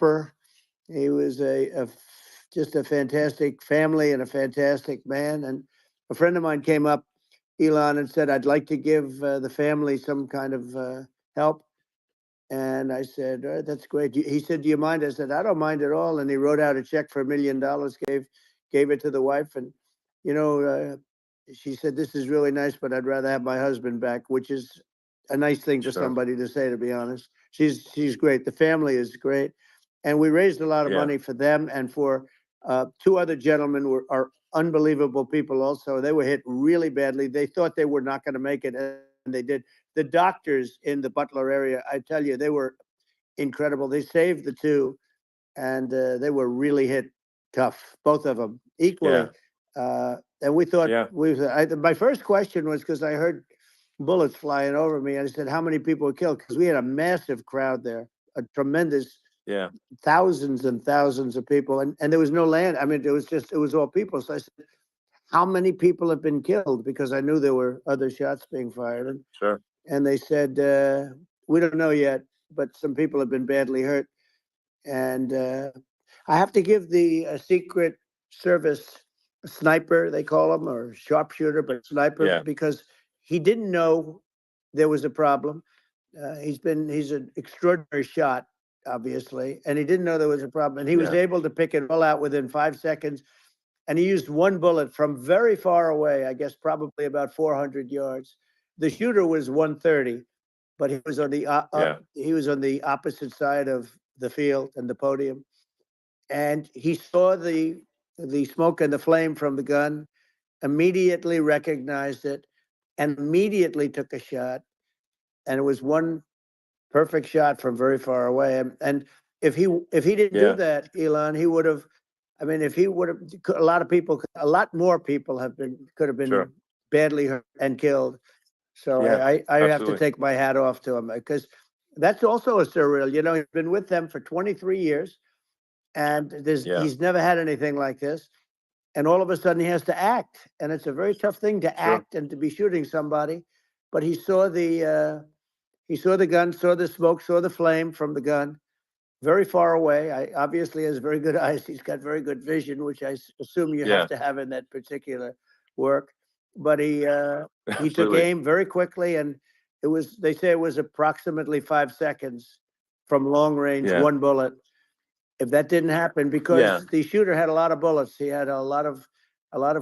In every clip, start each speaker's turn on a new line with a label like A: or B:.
A: Trumper. He was just a fantastic family and a fantastic man. And a friend of mine came up, Elon, and said, I'd like to give the family some kind of help. And I said, that's great. He said, do you mind? I said, I don't mind at all. And he wrote out a check for $1 million, gave it to the wife. And, she said, this is really nice, but I'd rather have my husband back, which is a nice thing for somebody to say, to be honest. She's great. The family is great. And we raised a lot of money for them and for two other gentlemen are unbelievable people also. They were hit really badly. They thought they were not going to make it, and they did. The doctors in the Butler area, I tell you, they were incredible. They saved the two, and they were really hit tough, both of them, equally. And we thought, my first question was, because I heard bullets flying over me, and I said, how many people were killed? Because we had a massive crowd there, a tremendous, thousands and thousands of people, and there was no land. I mean, it was all people. So I said, how many people have been killed? Because I knew there were other shots being fired. And they said, we don't know yet, but some people have been badly hurt. And I have to give the Secret Service sniper, they call him, or sharpshooter, but sniper, because he didn't know there was a problem. He's an extraordinary shot, obviously, and he didn't know there was a problem. And he was able to pick it all out within 5 seconds. And he used one bullet from very far away, I guess probably about 400 yards. The shooter was 130, but he was on the opposite side of the field and the podium. And he saw the smoke and the flame from the gun, immediately recognized it, and immediately took a shot. And it was one perfect shot from very far away. And if he didn't do that, Elon, he would have. I mean, if he would have, a lot more people could have been badly hurt and killed. So I have to take my hat off to him, because that's also a surreal. He's been with them for 23 years, and he's never had anything like this. And all of a sudden he has to act, and it's a very tough thing to act and to be shooting somebody. But he saw the gun, saw the smoke, saw the flame from the gun, very far away. Obviously has very good eyes. He's got very good vision, which I assume you have to have in that particular work. But he took aim very quickly, and they say it was approximately 5 seconds from long range, one bullet. If that didn't happen, because the shooter had a lot of bullets, he had a lot of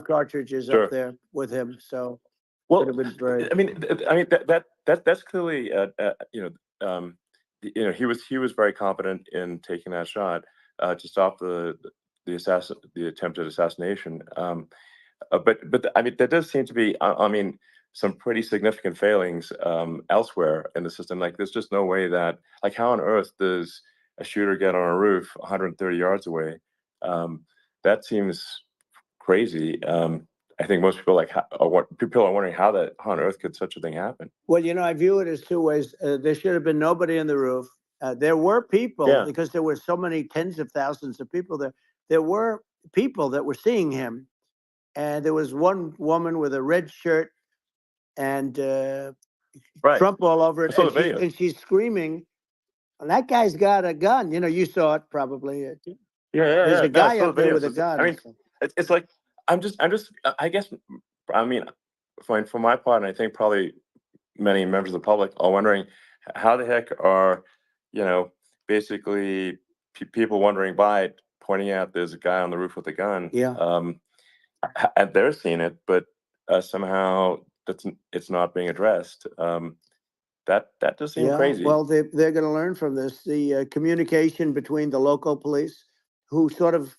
A: cartridges up there with him. So
B: well,
A: would have been very...
B: I mean, that's clearly, he was very competent in taking that shot to stop the attempted assassination. But I mean, there does seem to be, some pretty significant failings elsewhere in the system. Like, there's just no way that, like, how on earth does a shooter get on a roof 130 yards away? That seems crazy. I think most people people are wondering how on earth could such a thing happen.
A: Well, I view it as two ways. There should have been nobody on the roof. There were people, because there were so many tens of thousands of people there. There were people that were seeing him, and there was one woman with a red shirt and Trump all over it, and she's screaming, "That guy's got a gun!" You saw it probably. There's a guy up there with a gun.
B: I mean, it's like I guess, for my part, and I think probably many members of the public are wondering how the heck are, basically people wondering by pointing out there's a guy on the roof with a gun. And they're seeing it, but somehow it's not being addressed. That does seem crazy.
A: Well, they're going to learn from this. The communication between the local police, who sort of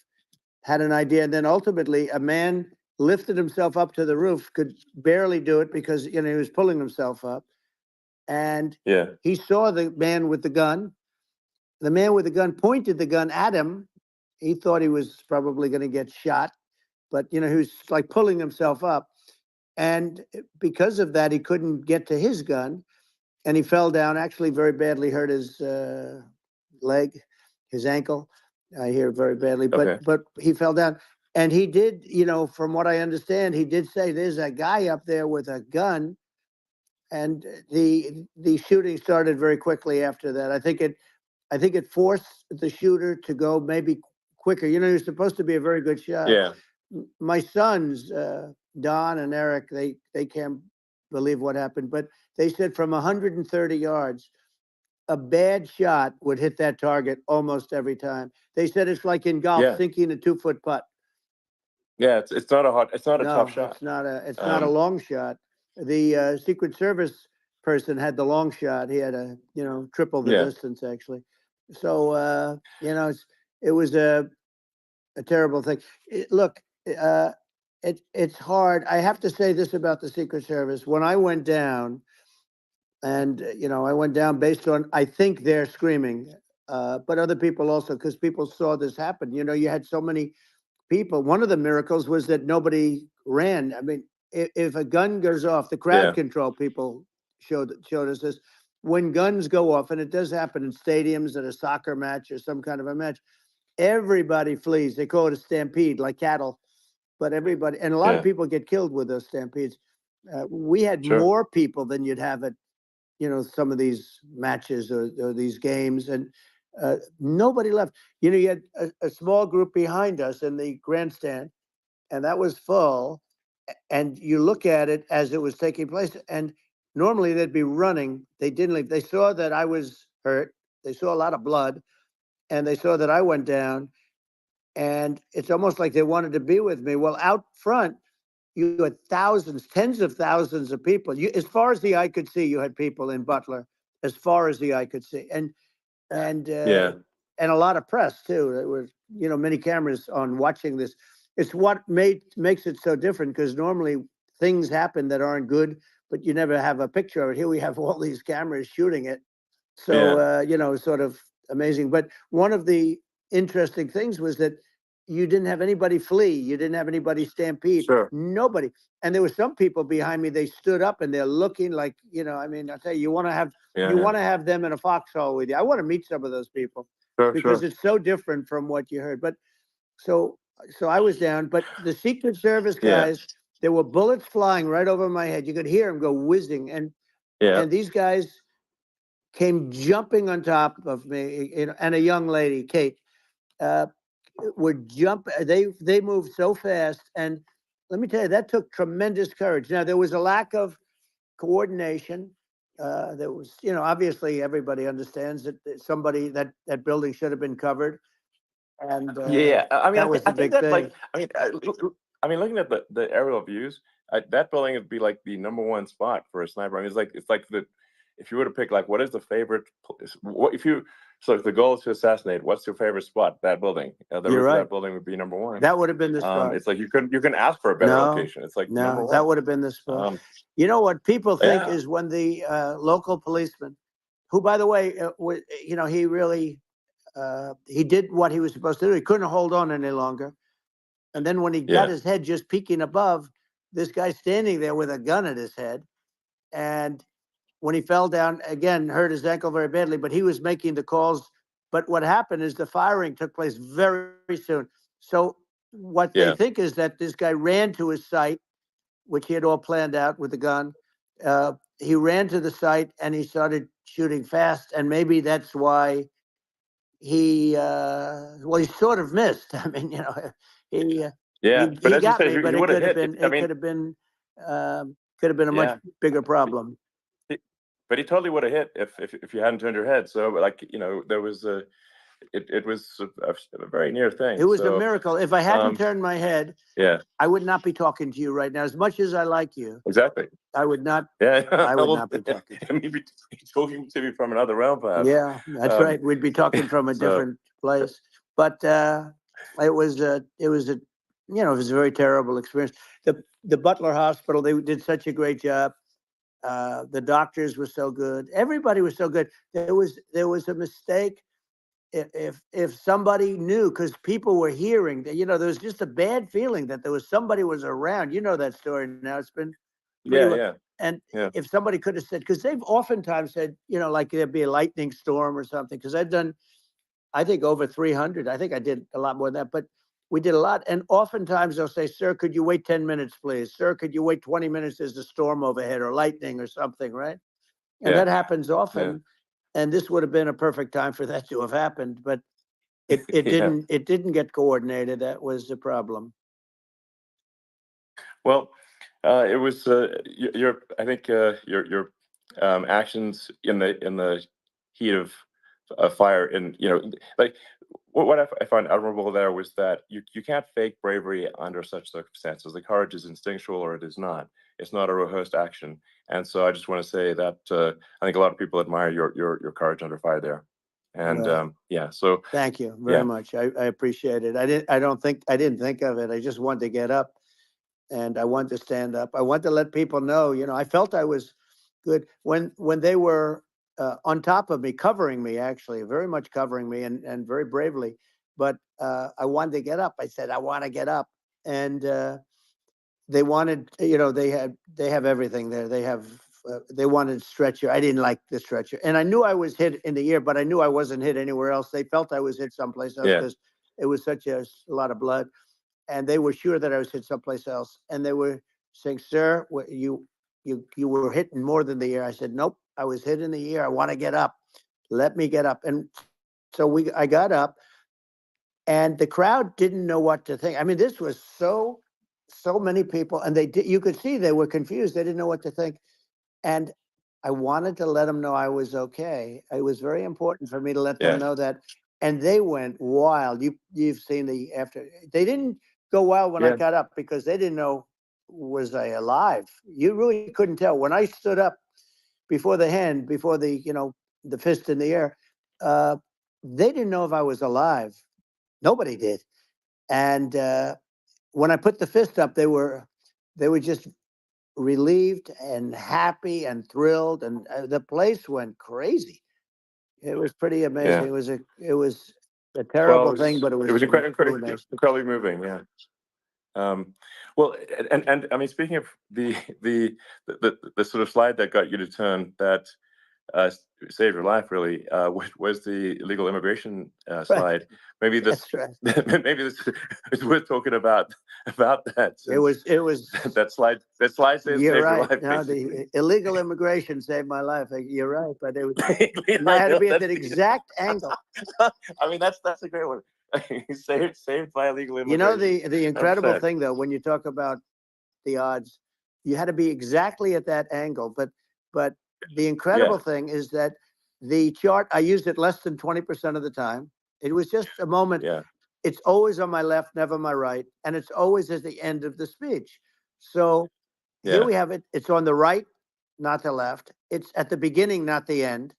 A: had an idea, and then ultimately a man lifted himself up to the roof, could barely do it because he was pulling himself up, and he saw the man with the gun. The man with the gun pointed the gun at him. He thought he was probably going to get shot, but he was like pulling himself up, and because of that, he couldn't get to his gun, and he fell down. Actually, very badly hurt his leg, his ankle. I hear very badly, but he fell down. And he did, from what I understand, he did say there's a guy up there with a gun. And the shooting started very quickly after that. I think I think it forced the shooter to go maybe quicker. You know, you're supposed to be a very good shot.
B: Yeah.
A: My sons, Don and Eric, they can't believe what happened, but they said from 130 yards, a bad shot would hit that target almost every time. They said it's like in golf,
B: Yeah.
A: sinking a 2-foot putt.
B: Yeah, it's not a tough shot.
A: It's not a long shot. The Secret Service person had the long shot. He had triple the distance actually. So it was a terrible thing. It's hard. I have to say this about the Secret Service. When I went down, and I went down based on, I think they're screaming, but other people also, because people saw this happen. You had so many people. One of the miracles was that nobody ran. I mean, if a gun goes off, the crowd control people showed us this. When guns go off, and it does happen in stadiums at a soccer match or some kind of a match, everybody flees. They call it a stampede, like cattle. But everybody, and a lot of people get killed with those stampedes. We had more people than you'd have at some of these matches or these games, and nobody left. You had a small group behind us in the grandstand, and that was full. And you look at it as it was taking place, and normally they'd be running. They didn't leave. They saw that I was hurt. They saw a lot of blood, and they saw that I went down. And it's almost like they wanted to be with me. Well, out front, you had thousands, tens of thousands of people. As far as the eye could see, you had people in Butler, as far as the eye could see, and a lot of press too. There were many cameras on watching this. It's what makes it so different, because normally things happen that aren't good, but you never have a picture of it. Here we have all these cameras shooting it, so sort of amazing. But one of the interesting things was that you didn't have anybody flee. You didn't have anybody stampede. Nobody. And there were some people behind me. They stood up and they're looking like, I mean, I tell you, you want to have them in a foxhole with you. I want to meet some of those people because it's so different from what you heard. But so I was down. But the Secret Service guys, there were bullets flying right over my head. You could hear them go whizzing, and these guys came jumping on top of me, and a young lady, Kate. They moved so fast, and let me tell you, that took tremendous courage. Now, there was a lack of coordination. There was, obviously everybody understands that that building should have been covered, and
B: I mean,
A: that was the big thing.
B: like, I mean, looking at the aerial views, that building would be like the #1 spot for a sniper. I mean, it's like if you were to pick, like, what is the favorite, so if the goal is to assassinate, what's your favorite spot? That building. The roof of that building would be #1.
A: That would have been the spot.
B: It's like you can ask for a better location. It's like #1.
A: That would have been the spot. You know what people think is when the local policeman, who, by the way, he really he did what he was supposed to do. He couldn't hold on any longer. And then when he got his head just peeking above, this guy standing there with a gun at his head, and when he fell down, again, hurt his ankle very badly, but he was making the calls. But what happened is the firing took place very, very soon. So what they think is that this guy ran to his site, which he had all planned out with the gun. He ran to the site and he started shooting fast. And maybe that's why he sort of missed. I mean, he got me, but it could have been, could have been a much bigger problem.
B: But he totally would have hit if you hadn't turned your head. So, like, there was it was a very near thing.
A: It was a miracle. If I hadn't turned my head, I would not be talking to you right now. As much as I like you,
B: exactly,
A: I would not.
B: I
A: would not be talking.
B: You'd be talking to me from another realm, perhaps.
A: Yeah, that's right. We'd be talking from a different place. But it was a very terrible experience. The Butler Hospital, they did such a great job. The doctors were so good. Everybody was so good. There was a mistake. If somebody knew, because people were hearing that, there was just a bad feeling that somebody was around. You know that story now. It's been And if somebody could have said, because they've oftentimes said, like there'd be a lightning storm or something. Because I've done, I think, over 300. I think I did a lot more than that, but we did a lot. And oftentimes they'll say, "Sir, could you wait 10 minutes, please? Sir, could you wait 20 minutes? There's a storm overhead or lightning or something," right? And that happens often. and this would have been a perfect time for that to have happened, but it
B: Yeah.
A: didn't get coordinated. That was the problem.
B: Well, it was your I think your actions in the heat of fire, and like what I find admirable there was that you can't fake bravery under such circumstances. The courage is instinctual or it is not. It's not a rehearsed action. And so I just want to say that I think a lot of people admire your courage under fire there. And
A: Well,
B: yeah, so
A: thank you very
B: yeah,
A: much. I appreciate it. I didn't think of it. I just wanted to get up and I wanted to stand up. I wanted to let people know, I felt I was good when they were on top of me, covering me, actually, very much covering me and very bravely. But I wanted to get up. I said, I want to get up. And they wanted, they have everything there. They wanted stretcher. I didn't like the stretcher. And I knew I was hit in the ear, but I knew I wasn't hit anywhere else. They felt I was hit someplace else
B: yeah,
A: because it was such a lot of blood. And they were sure that I was hit someplace else. And they were saying, "Sir, you were hit in more than the ear." I said, "Nope, I was hit in the ear. I want to get up. Let me get up." And so I got up, and the crowd didn't know what to think. I mean, this was so many people, and you could see they were confused. They didn't know what to think. And I wanted to let them know I was okay. It was very important for me to let them
B: yeah,
A: know that. And they went wild. You've seen the after. They didn't go wild when I
B: yeah,
A: got up because they didn't know, was I alive. You really couldn't tell when I stood up before the hand, before the fist in the air. Uh, they didn't know if I was alive. Nobody did. And when I put the fist up, they were just relieved and happy and thrilled, and the place went crazy. It was pretty amazing.
B: yeah.
A: It was a
B: Well,
A: terrible thing, but it
B: it
A: was
B: was
A: really nice.
B: incredibly moving. Yeah. Well, and I mean, speaking of the sort of slide that got you to turn that saved your life, really, was the illegal immigration
A: Right.
B: slide. Maybe this,
A: That's right.
B: maybe this is worth talking about that,
A: It
B: since
A: was. It was.
B: that slide saved
A: You're
B: your
A: right.
B: life,
A: No,
B: basically.
A: the illegal immigration saved my life. You're right, but it was. And I
B: I
A: had to
B: know,
A: be at
B: that's
A: that exact angle.
B: I mean, that's a great one. Saved by illegal immigration.
A: The incredible
B: 100%.
A: thing, though, when you talk about the odds, you had to be exactly at that angle. But the
B: Yeah,
A: incredible thing is that the chart, I used it less than 20% of the time. It was just a moment.
B: yeah,
A: It's always on my left, never my right, and it's always at the end of the speech. So here
B: yeah,
A: we have it. It's on the right, not the left. It's at the beginning, not the end.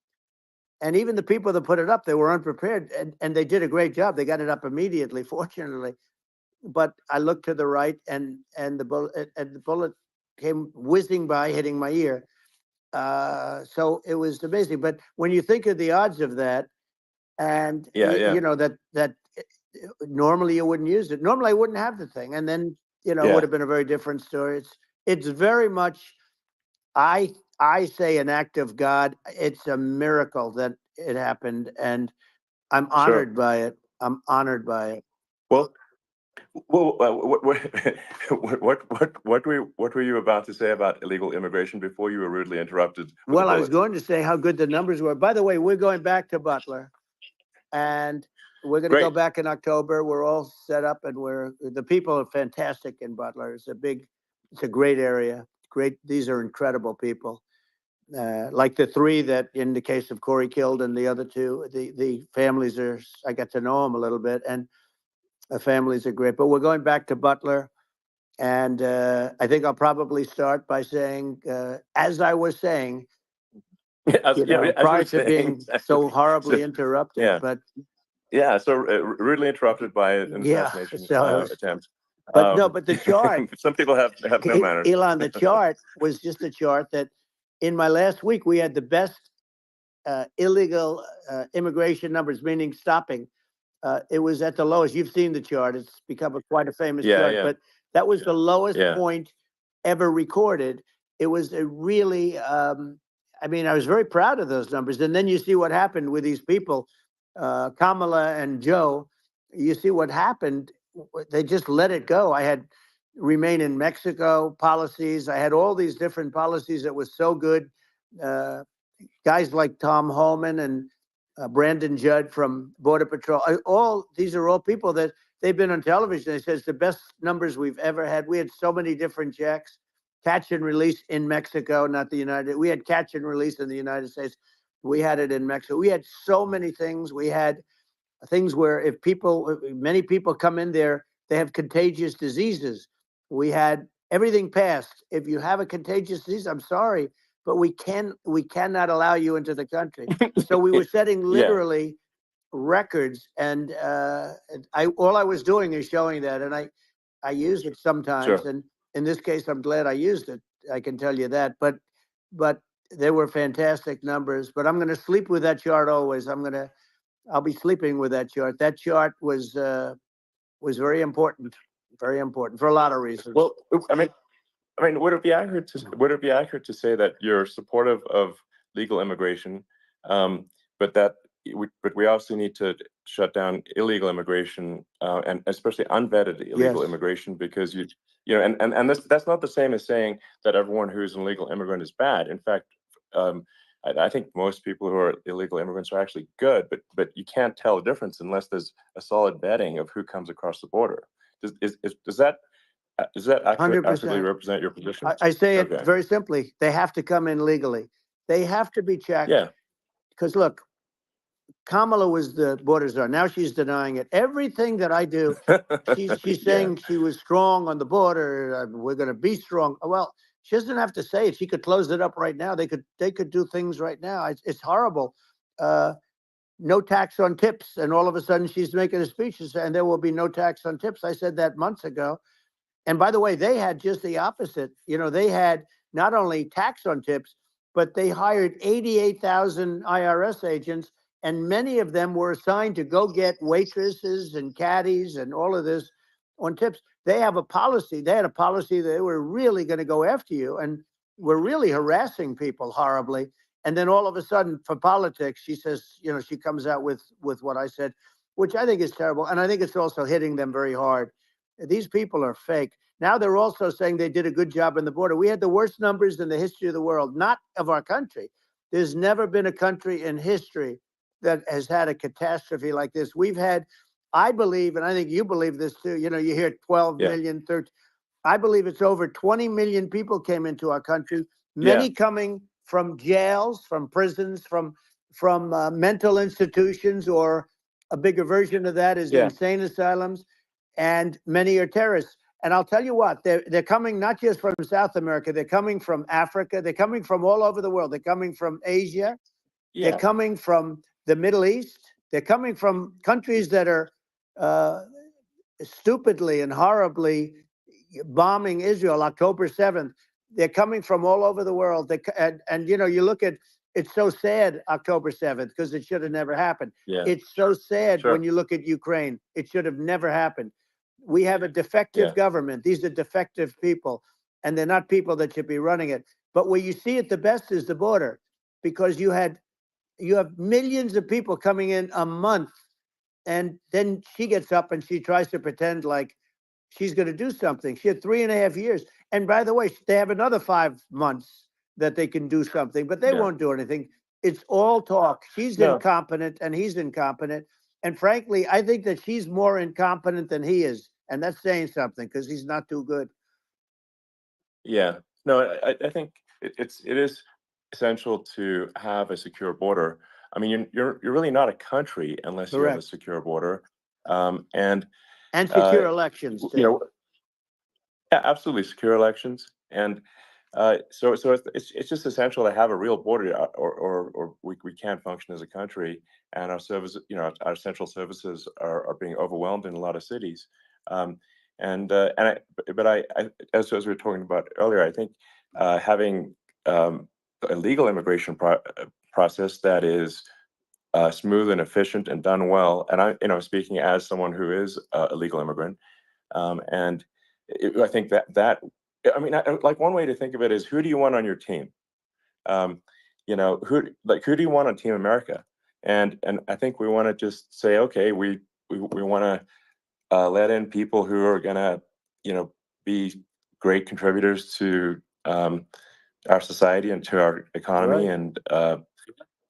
A: And even the people that put it up, they were unprepared, and they did a great job. They got it up immediately, fortunately. But I looked to the right, and the bullet came whizzing by, hitting my ear. So it was amazing. But when you think of the odds of that, and
B: yeah, yeah,
A: that normally you wouldn't use it. Normally I wouldn't have the thing, and then it would
B: yeah,
A: have been a very different story. It's very much, I say, an act of God. It's a miracle that it happened, and I'm
B: sure.
A: honored by it. I'm honored by it.
B: Well, what were you about to say about illegal immigration before you were rudely interrupted with a
A: Well, I was
B: bullet?
A: going to say how good the numbers were. By the way, we're going back to Butler, and we're going to go
B: Great.
A: back in October. We're all set up, and the people are fantastic in Butler. It's a great area. Great. These are incredible people. Like the three that, in the case of Corey, killed, and the other two, the families I got to know them a little bit, and the families are great. But we're going back to Butler, and I think I'll probably start by saying, as I was saying,
B: As, yeah, as you
A: prior
B: were
A: to
B: saying,
A: being so
B: exactly.
A: horribly
B: So,
A: interrupted.
B: yeah,
A: But
B: yeah. So rudely interrupted by an
A: yeah,
B: assassination
A: so it was.
B: attempt.
A: But no, but the chart,
B: Some people have no manners.
A: Elon, the chart was just a chart that in my last week, we had the best illegal immigration numbers, meaning stopping. It was at the lowest. You've seen the chart. It's become quite a famous
B: Yeah,
A: chart,
B: yeah,
A: but that was the lowest
B: yeah,
A: point ever recorded. It was a really, I mean, I was very proud of those numbers. And then you see what happened with these people, Kamala and Joe. You see what happened. They just let it go. I had remain in Mexico policies. I had all these different policies that was so good. Uh, guys like Tom Holman and Brandon Judd from Border Patrol. These are all people that they've been on television. They said it's the best numbers we've ever had. We had so many different checks, catch and release in Mexico, not the United. We had catch and release in the United States. We had it in Mexico. We had so many things. We had things where many people come in there, they have contagious diseases. We had everything passed. If you have a contagious disease, I'm sorry, but we cannot allow you into the country. So we were setting literally records, and all I was doing is showing that, and I use it sometimes.
B: Sure.
A: And in this case, I'm glad I used it. I can tell you that. But there were fantastic numbers. But I'm going to sleep with that chart always. I'll be sleeping with that chart. That chart was very important for a lot of reasons.
B: Well, I mean, would it be accurate to say that you're supportive of legal immigration, but we also need to shut down illegal immigration, and especially unvetted illegal immigration, because and that's not the same as saying that everyone who's an illegal immigrant is bad. In fact, I think most people who are illegal immigrants are actually good, but you can't tell the difference unless there's a solid vetting of who comes across the border. Does that accurately represent your position?
A: I say it very simply. They have to come in legally. They have to be checked.
B: Yeah.
A: Because look, Kamala was the border czar. Now she's denying it. Everything that I do, she's saying she was strong on the border. We're going to be strong. Well, she doesn't have to say it. She could close it up right now. They could do things right now. It's horrible. No tax on tips, and all of a sudden she's making a speech and there will be no tax on tips. I said that months ago. And by the way, they had just the opposite. They had not only tax on tips, but they hired 88,000 IRS agents, and many of them were assigned to go get waitresses and caddies and all of this on tips. They have a policy. They had a policy that they were really going to go after you, and were really harassing people horribly. And then all of a sudden, for politics, she says, she comes out with what I said, which I think is terrible. And I think it's also hitting them very hard. These people are fake. Now they're also saying they did a good job on the border. We had the worst numbers in the history of the world, not of our country. There's never been a country in history that has had a catastrophe like this. We've had, I believe, and I think you believe this too, you hear 12 million, 13. I believe it's over 20 million people came into our country, many coming from jails, from prisons, from mental institutions, or a bigger version of that is insane asylums, and many are terrorists. And I'll tell you what, they're coming not just from South America, they're coming from Africa, they're coming from all over the world. They're coming from Asia, they're coming from the Middle East, they're coming from countries that are stupidly and horribly bombing Israel October 7th. They're coming from all over the world. And you look at, it's so sad, October 7th, because it should have never happened. It's so sad when you look at Ukraine. It should have never happened. We have a defective government. These are defective people, and they're not people that should be running it. But where you see it the best is the border, because you have millions of people coming in a month, and then she gets up and she tries to pretend like she's going to do something. She had 3.5 years. And by the way, they have another 5 months that they can do something, but they won't do anything. It's all talk. She's incompetent and he's incompetent. And frankly, I think that she's more incompetent than he is. And that's saying something, because he's not too good.
B: Yeah. No, I think it is essential to have a secure border. I mean, you're really not a country unless you have a secure border. And
A: secure elections too.
B: Absolutely, secure elections. And so it's just essential to have a real border, or we can't function as a country, and our service, our central services are being overwhelmed in a lot of cities. As we were talking about earlier, I think having a legal immigration process that is smooth and efficient and done well, and speaking as someone who is a legal immigrant, and I think that I mean, like, one way to think of it is, who do you want on your team? Who do you want on Team America? And I think we want to just say, okay, we want to let in people who are gonna, be great contributors to our society and to our economy, and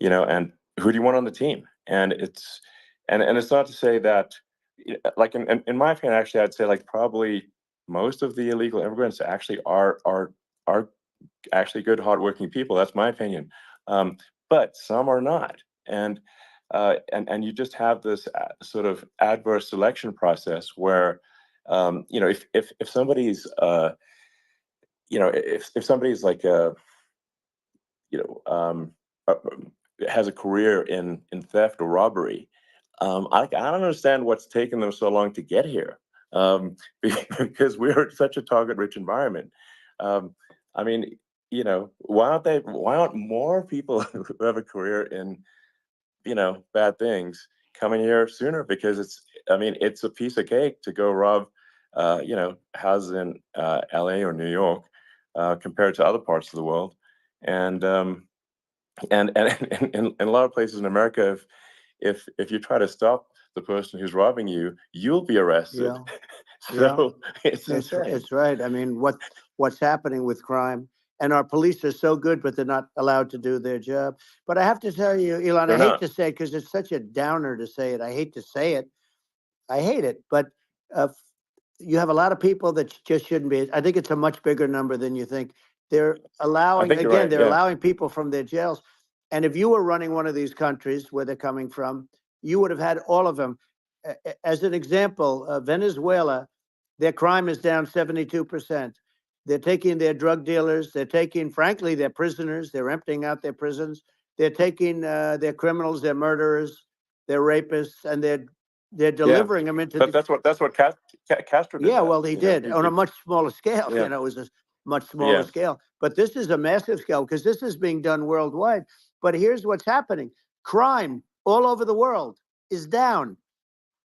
B: and who do you want on the team? And it's not to say that, like in my opinion, actually, I'd say like probably most of the illegal immigrants actually are actually good, hardworking people. That's my opinion. But some are not, and you just have this sort of adverse selection process where, if somebody's, if somebody's like uh, has a career in theft or robbery, I don't understand what's taken them so long to get here, because we're in such a target-rich environment. I mean, why aren't more people who have a career in, bad things coming here sooner? Because it's a piece of cake to go rob, houses in LA or New York, compared to other parts of the world. And and in a lot of places in America, if you try to stop the person who's robbing you, you'll be arrested.
A: Yeah.
B: So it's
A: It's
B: insane.
A: it's right. I mean, what's happening with crime, and our police are so good, but they're not allowed to do their job. But I have to tell you, Elon, I
B: They're
A: hate
B: not.
A: to say it because it's such a downer to say it. I hate to say it. I hate it, but you have a lot of people that just shouldn't be. I think it's a much bigger number than you think. They're
B: I
A: allowing,
B: think you're
A: again,
B: right.
A: they're
B: Yeah.
A: allowing people from their jails. And if you were running one of these countries where they're coming from, you would have had all of them. As an example, Venezuela, their crime is down 72%. They're taking their drug dealers. They're taking, frankly, their prisoners. They're emptying out their prisons. They're taking their criminals, their murderers, their rapists, and they're delivering them into
B: But
A: the.
B: that's what Castro did.
A: Yeah,
B: That
A: well, he did on a much smaller scale.
B: Yeah.
A: It was a much smaller
B: Yeah.
A: scale. But this is a massive scale because this is being done worldwide. But here's what's happening: crime all over the world is down.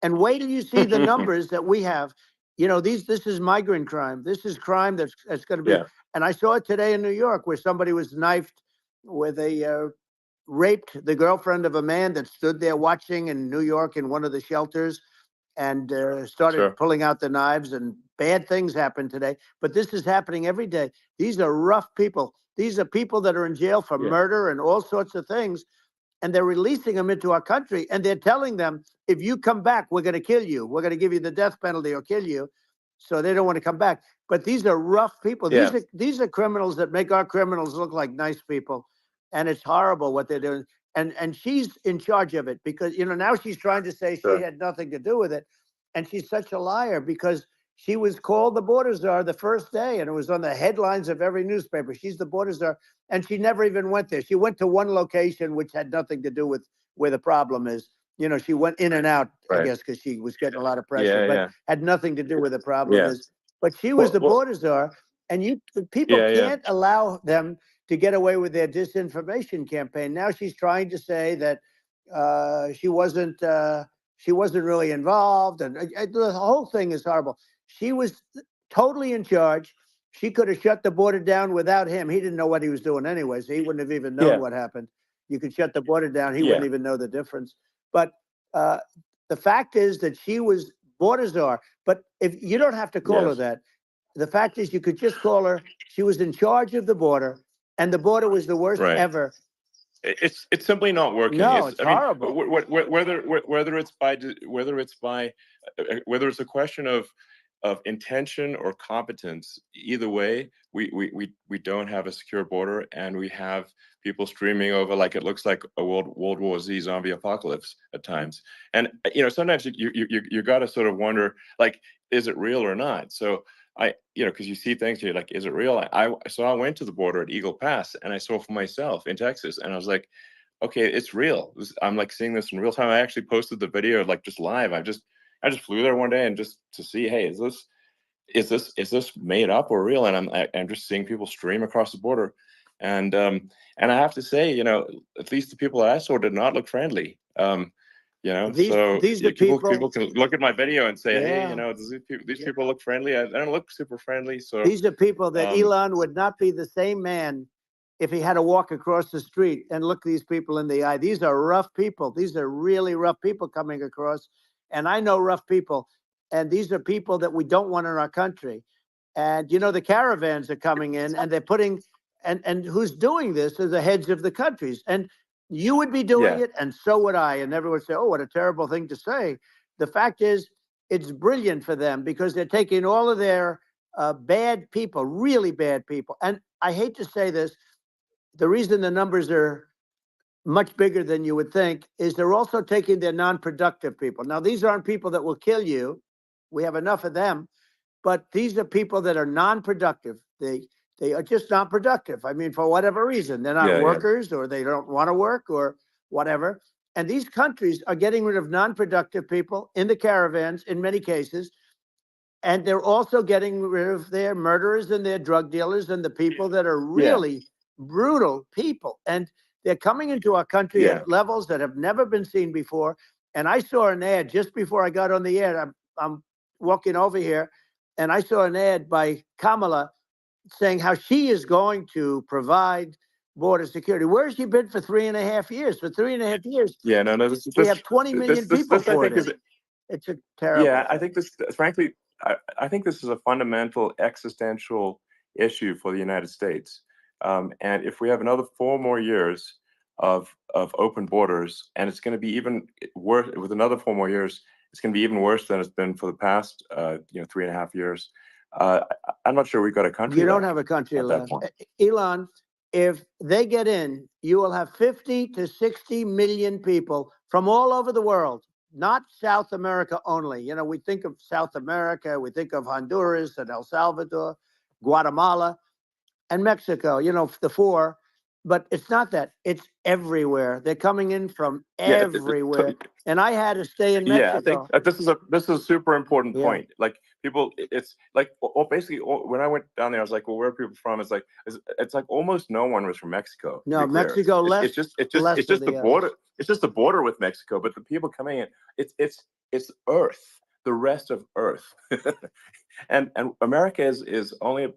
A: And wait till you see the numbers that we have. This is migrant crime. This is crime that's going to be.
B: Yeah.
A: And I saw it today in New York where somebody was knifed with raped the girlfriend of a man that stood there watching in New York in one of the shelters, and started
B: Sure.
A: pulling out the knives, and bad things happen today. But this is happening every day. These are rough people. These are people that are in jail for murder and all sorts of things. And they're releasing them into our country. And they're telling them, if you come back, we're going to kill you. We're going to give you the death penalty or kill you. So they don't want to come back. But these are rough people.
B: Yeah.
A: These are criminals that make our criminals look like nice people. And it's horrible what they're doing. And she's in charge of it because, now she's trying to say
B: Sure.
A: she had nothing to do with it. And she's such a liar because she was called the border czar the first day, and it was on the headlines of every newspaper. She's the border czar, and she never even went there. She went to one location, which had nothing to do with where the problem is. She went in and out, I guess, because she was getting a lot of pressure, but had nothing to do where the problem is. But she was the border czar, and people can't allow them to get away with their disinformation campaign. Now she's trying to say that she wasn't really involved, and the whole thing is horrible. She was totally in charge. She could have shut the border down without him. He didn't know what he was doing anyway, so he wouldn't have even known what happened. You could shut the border down. He wouldn't even know the difference. But the fact is that she was border czar. But if you don't have to call her that, the fact is you could just call her. She was in charge of the border, and the border was the worst ever.
B: It's simply not working.
A: No, it's horrible.
B: Whether it's a question of intention or competence, either way, we don't have a secure border, and we have people streaming over like it looks like a World War Z zombie apocalypse at times. And sometimes you got to sort of wonder, like, is it real or not? So because you see things, you're like, is it real? So I went to the border at Eagle Pass, and I saw for myself in Texas, and I was like, okay, it's real. I'm like seeing this in real time. I actually posted the video like just live. I just flew there one day and just to see, hey, is this made up or real? And I'm just seeing people stream across the border, and I have to say, at least the people that I saw did not look friendly.
A: These are
B: people can look at my video and say, hey, these people look friendly. I don't look super friendly. So
A: these are people that Elon would not be the same man if he had to walk across the street and look these people in the eye. These are rough people. These are really rough people coming across. And I know rough people. And these are people that we don't want in our country. And, the caravans are coming in, and they're putting, and who's doing this are the heads of the countries. And You would be doing
B: Yeah.
A: it, and so would I. And everyone would say, oh, what a terrible thing to say. The fact is, it's brilliant for them because they're taking all of their bad people, really bad people. And I hate to say this, the reason the numbers are much bigger than you would think is they're also taking their non-productive people. Now, these aren't people that will kill you. We have enough of them. But these are people that are non-productive. They are just not productive. I mean, for whatever reason, they're not
B: Yeah. Yeah.
A: workers, or they don't want to work, or whatever. And these countries are getting rid of non-productive people in the caravans in many cases. And they're also getting rid of their murderers and their drug dealers and the people that are really brutal people. And they're coming into our country
B: Yeah.
A: at levels that have never been seen before. And I saw an ad just before I got on the air. I'm walking over here, and I saw an ad by Kamala saying how she is going to provide border security. Where has she been for 3.5 years? For 3.5 years,
B: Yeah. No. No.
A: we have 20 million people
B: This I
A: poured
B: think
A: in.
B: is.
A: It's a terrible.
B: Yeah. I think this, frankly, I think this is a fundamental existential issue for the United States. And if we have another 4 more years of open borders, and it's going to be even worse with another 4 more years, it's going to be even worse than it's been for the past 3.5 years. I'm not sure we've got a country.
A: You don't
B: left
A: have a country
B: at that
A: left.
B: point.
A: Elon, if they get in, you will have 50 to 60 million people from all over the world, not South America only. You know, we think of South America, we think of Honduras and El Salvador, Guatemala, and Mexico, you know, the 4. But it's not that. It's everywhere. They're coming in from everywhere. And I had to stay in Mexico.
B: Yeah, I think this is a super important
A: Yeah.
B: point. Like people, it's like, well, basically, when I went down there, I was like, well, where are people from? It's like almost no one was from Mexico.
A: No,
B: to be clear.
A: Mexico less.
B: It's just
A: less
B: the
A: of the
B: border. It's just the border with Mexico, but the people coming in, it's Earth, the rest of Earth, and America is only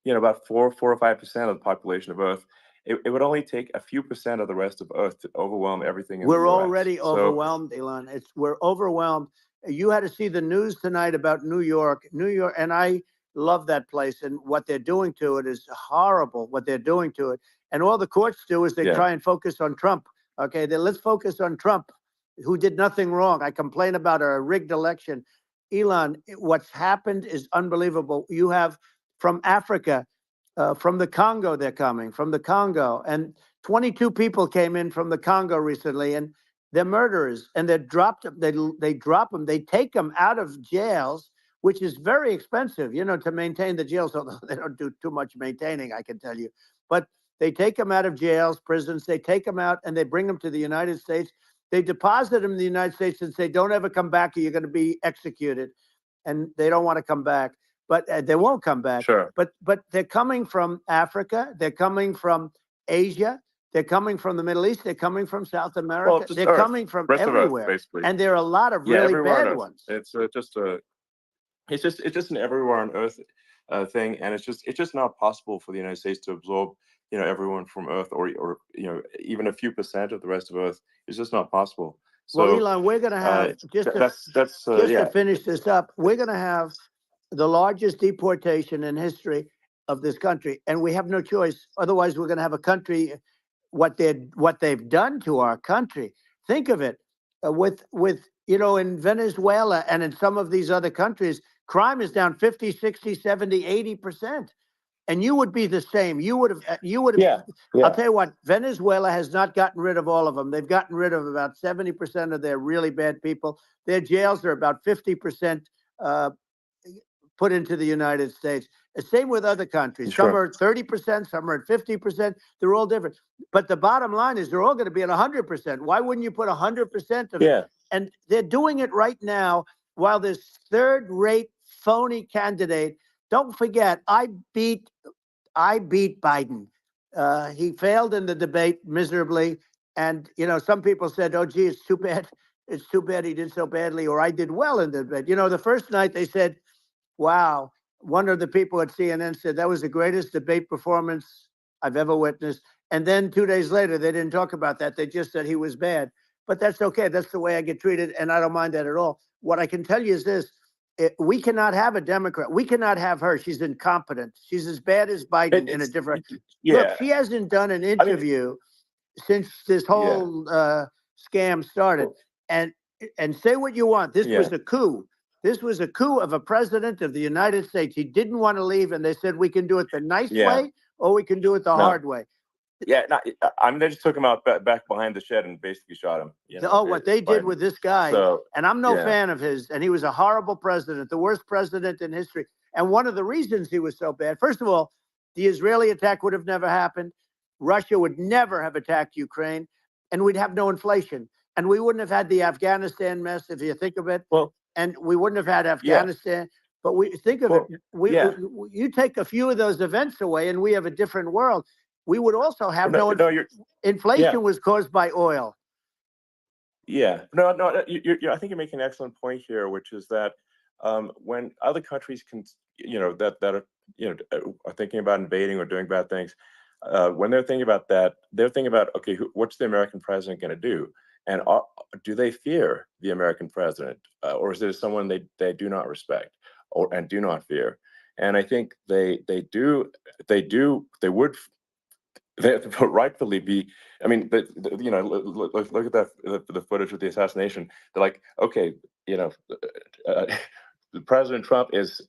B: about 4 or 5% of the population of Earth. It would only take a few percent of the rest of Earth to overwhelm everything in the
A: We're
B: US.
A: already overwhelmed, Elon. We're overwhelmed. You had to see the news tonight about New York, and I love that place. And what they're doing to it is horrible. What they're doing to it, and all the courts do is they try and focus on Trump. Okay, let's focus on Trump, who did nothing wrong. I complain about a rigged election. Elon, what's happened is unbelievable. You have from Africa. From the Congo, they're coming from the Congo, and 22 people came in from the Congo recently, and they're murderers, and they dropped them. They drop them. They take them out of jails, which is very expensive, to maintain the jails. Although they don't do too much maintaining, I can tell you. But they take them out of jails, prisons. They take them out, and they bring them to the United States. They deposit them in the United States and say, "Don't ever come back, or you're going to be executed." And they don't want to come back. But they won't come back.
B: Sure.
A: But they're coming from Africa. They're coming from Asia. They're coming from the Middle East. They're coming from South America.
B: Well,
A: They're coming from
B: rest
A: everywhere.
B: of Earth, basically.
A: And there are a lot of really bad ones.
B: It's just an everywhere on Earth thing, and it's just not possible for the United States to absorb everyone from Earth, or even a few percent of the rest of Earth. It's just not possible. So,
A: well, Elon, we're going to have to finish this up. We're going to have the largest deportation in history of this country, and we have no choice. Otherwise, we're going to have a country. What they've done to our country. Think of it, with in Venezuela and in some of these other countries, crime is down 50, 60, 70, 80%. And you would be the same. You would have.
B: Yeah.
A: I'll tell you what. Venezuela has not gotten rid of all of them. They've gotten rid of about 70% of their really bad people. Their jails are about 50% put into the United States. The same with other countries.
B: Sure.
A: Some are 30%, some are at 50%. They're all different. But the bottom line is they're all going to be at 100%. Why wouldn't you put 100% of it? And they're doing it right now while this third-rate phony candidate. Don't forget, I beat Biden. He failed in the debate miserably. And, some people said, oh, gee, it's too bad. It's too bad he did so badly, or I did well in the debate. The first night they said, wow, one of the people at CNN said that was the greatest debate performance I've ever witnessed. And then 2 days later, they didn't talk about that. They just said he was bad. But that's okay. That's the way I get treated, and I don't mind that at all. What I can tell you is this. We cannot have a Democrat. We cannot have her. She's incompetent. She's as bad as Biden in a different.
B: Yeah.
A: Look, she hasn't done an interview since this whole scam started. And say what you want. This was a coup. This was a coup of a president of the United States. He didn't want to leave, and they said, we can do it the nice way, or we can do it the hard way.
B: Yeah, I mean, they just took him out back behind the shed and basically shot him.
A: What they did with this guy, and I'm no fan of his, and he was a horrible president, the worst president in history. And one of the reasons he was so bad, first of all, the Israeli attack would have never happened. Russia would never have attacked Ukraine, and we'd have no inflation. And we wouldn't have had the Afghanistan mess, if you think of it.
B: Well,
A: and we wouldn't have had Afghanistan. But we think of it, you take a few of those events away, and we have a different world. We would also have inflation was caused by oil.
B: Yeah, no. I think you're making an excellent point here, which is that when other countries can, that are thinking about invading or doing bad things, when they're thinking about that, they're thinking about, okay, what's the American president going to do? And do they fear the American president, or is it someone they do not respect and do not fear? And I think they would rightfully be. I mean, look at the footage with the assassination. They're like, okay, President Trump is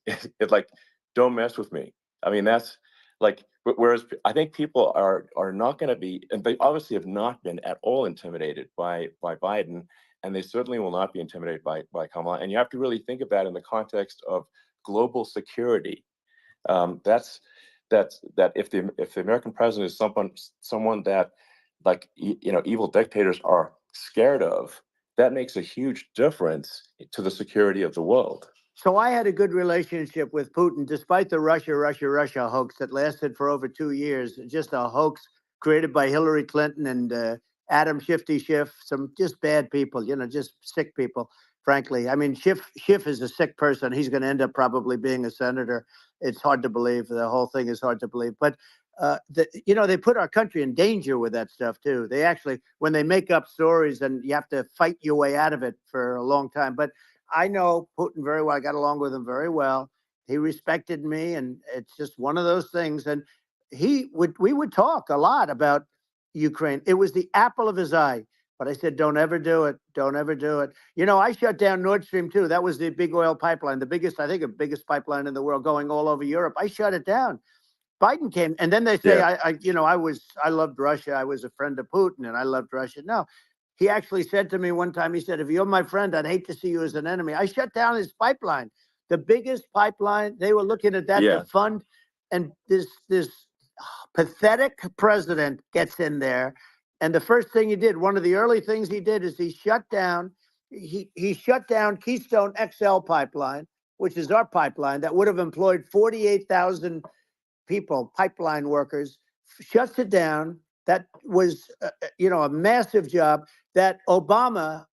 B: like, don't mess with me. I mean, that's like. Whereas I think people are not going to be, and they obviously have not been at all intimidated by Biden, and they certainly will not be intimidated by Kamala. And you have to really think of that in the context of global security. That if the American president is someone that, like, evil dictators are scared of, that makes a huge difference to the security of the world.
A: So I had a good relationship with Putin, despite the Russia hoax that lasted for over 2 years. Just a hoax created by Hillary Clinton and Adam Shifty Schiff, some just bad people, just sick people, frankly. I mean, Schiff is a sick person. He's going to end up probably being a senator. It's hard to believe. The whole thing is hard to believe. But, they put our country in danger with that stuff, too. They actually, when they make up stories, and you have to fight your way out of it for a long time. But I know Putin very well. I got along with him very well. He respected me, and it's just one of those things. And we would talk a lot about Ukraine. It was the apple of his eye. But I said, don't ever do it. Don't ever do it. I shut down Nord Stream 2. That was the big oil pipeline, the biggest pipeline in the world going all over Europe. I shut it down. Biden came, and then they say, I loved Russia. I was a friend of Putin, and I loved Russia. No. He actually said to me one time, he said, if you're my friend, I'd hate to see you as an enemy. I shut down his pipeline, the biggest pipeline. They were looking at that to fund. And this pathetic president gets in there. And the first thing he did, one of the early things he did, is he shut down Keystone XL pipeline, which is our pipeline that would have employed 48,000 people, pipeline workers, shuts it down. That was, a massive job that Obama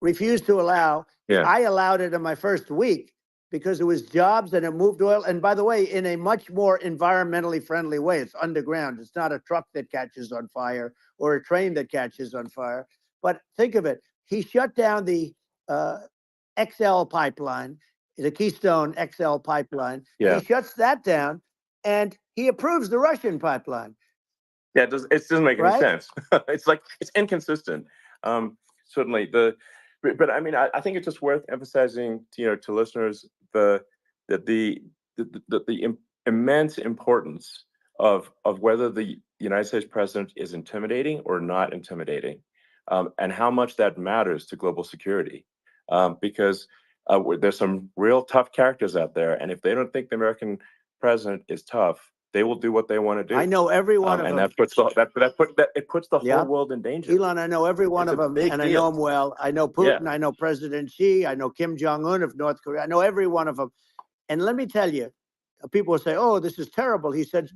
A: refused to allow. I allowed it in my first week because it was jobs and it moved oil. And by the way, in a much more environmentally friendly way. It's underground. It's not a truck that catches on fire or a train that catches on fire. But think of it. He shut down the XL pipeline, the Keystone XL pipeline. He shuts that down, and he approves the Russian pipeline.
B: Yeah, it doesn't make any sense. It's like, it's inconsistent. Certainly, but I mean, I think it's just worth emphasizing to listeners the immense importance of whether the United States president is intimidating or not intimidating, and how much that matters to global security. Because there's some real tough characters out there, and if they don't think the American president is tough, they will do what they want to do.
A: I know every one of them.
B: And that puts the whole world in danger.
A: Elon, I know every one of them, and I know them well. I know Putin. I know President Xi. I know Kim Jong-un of North Korea. I know every one of them. And let me tell you, people will say, oh, this is terrible. He said,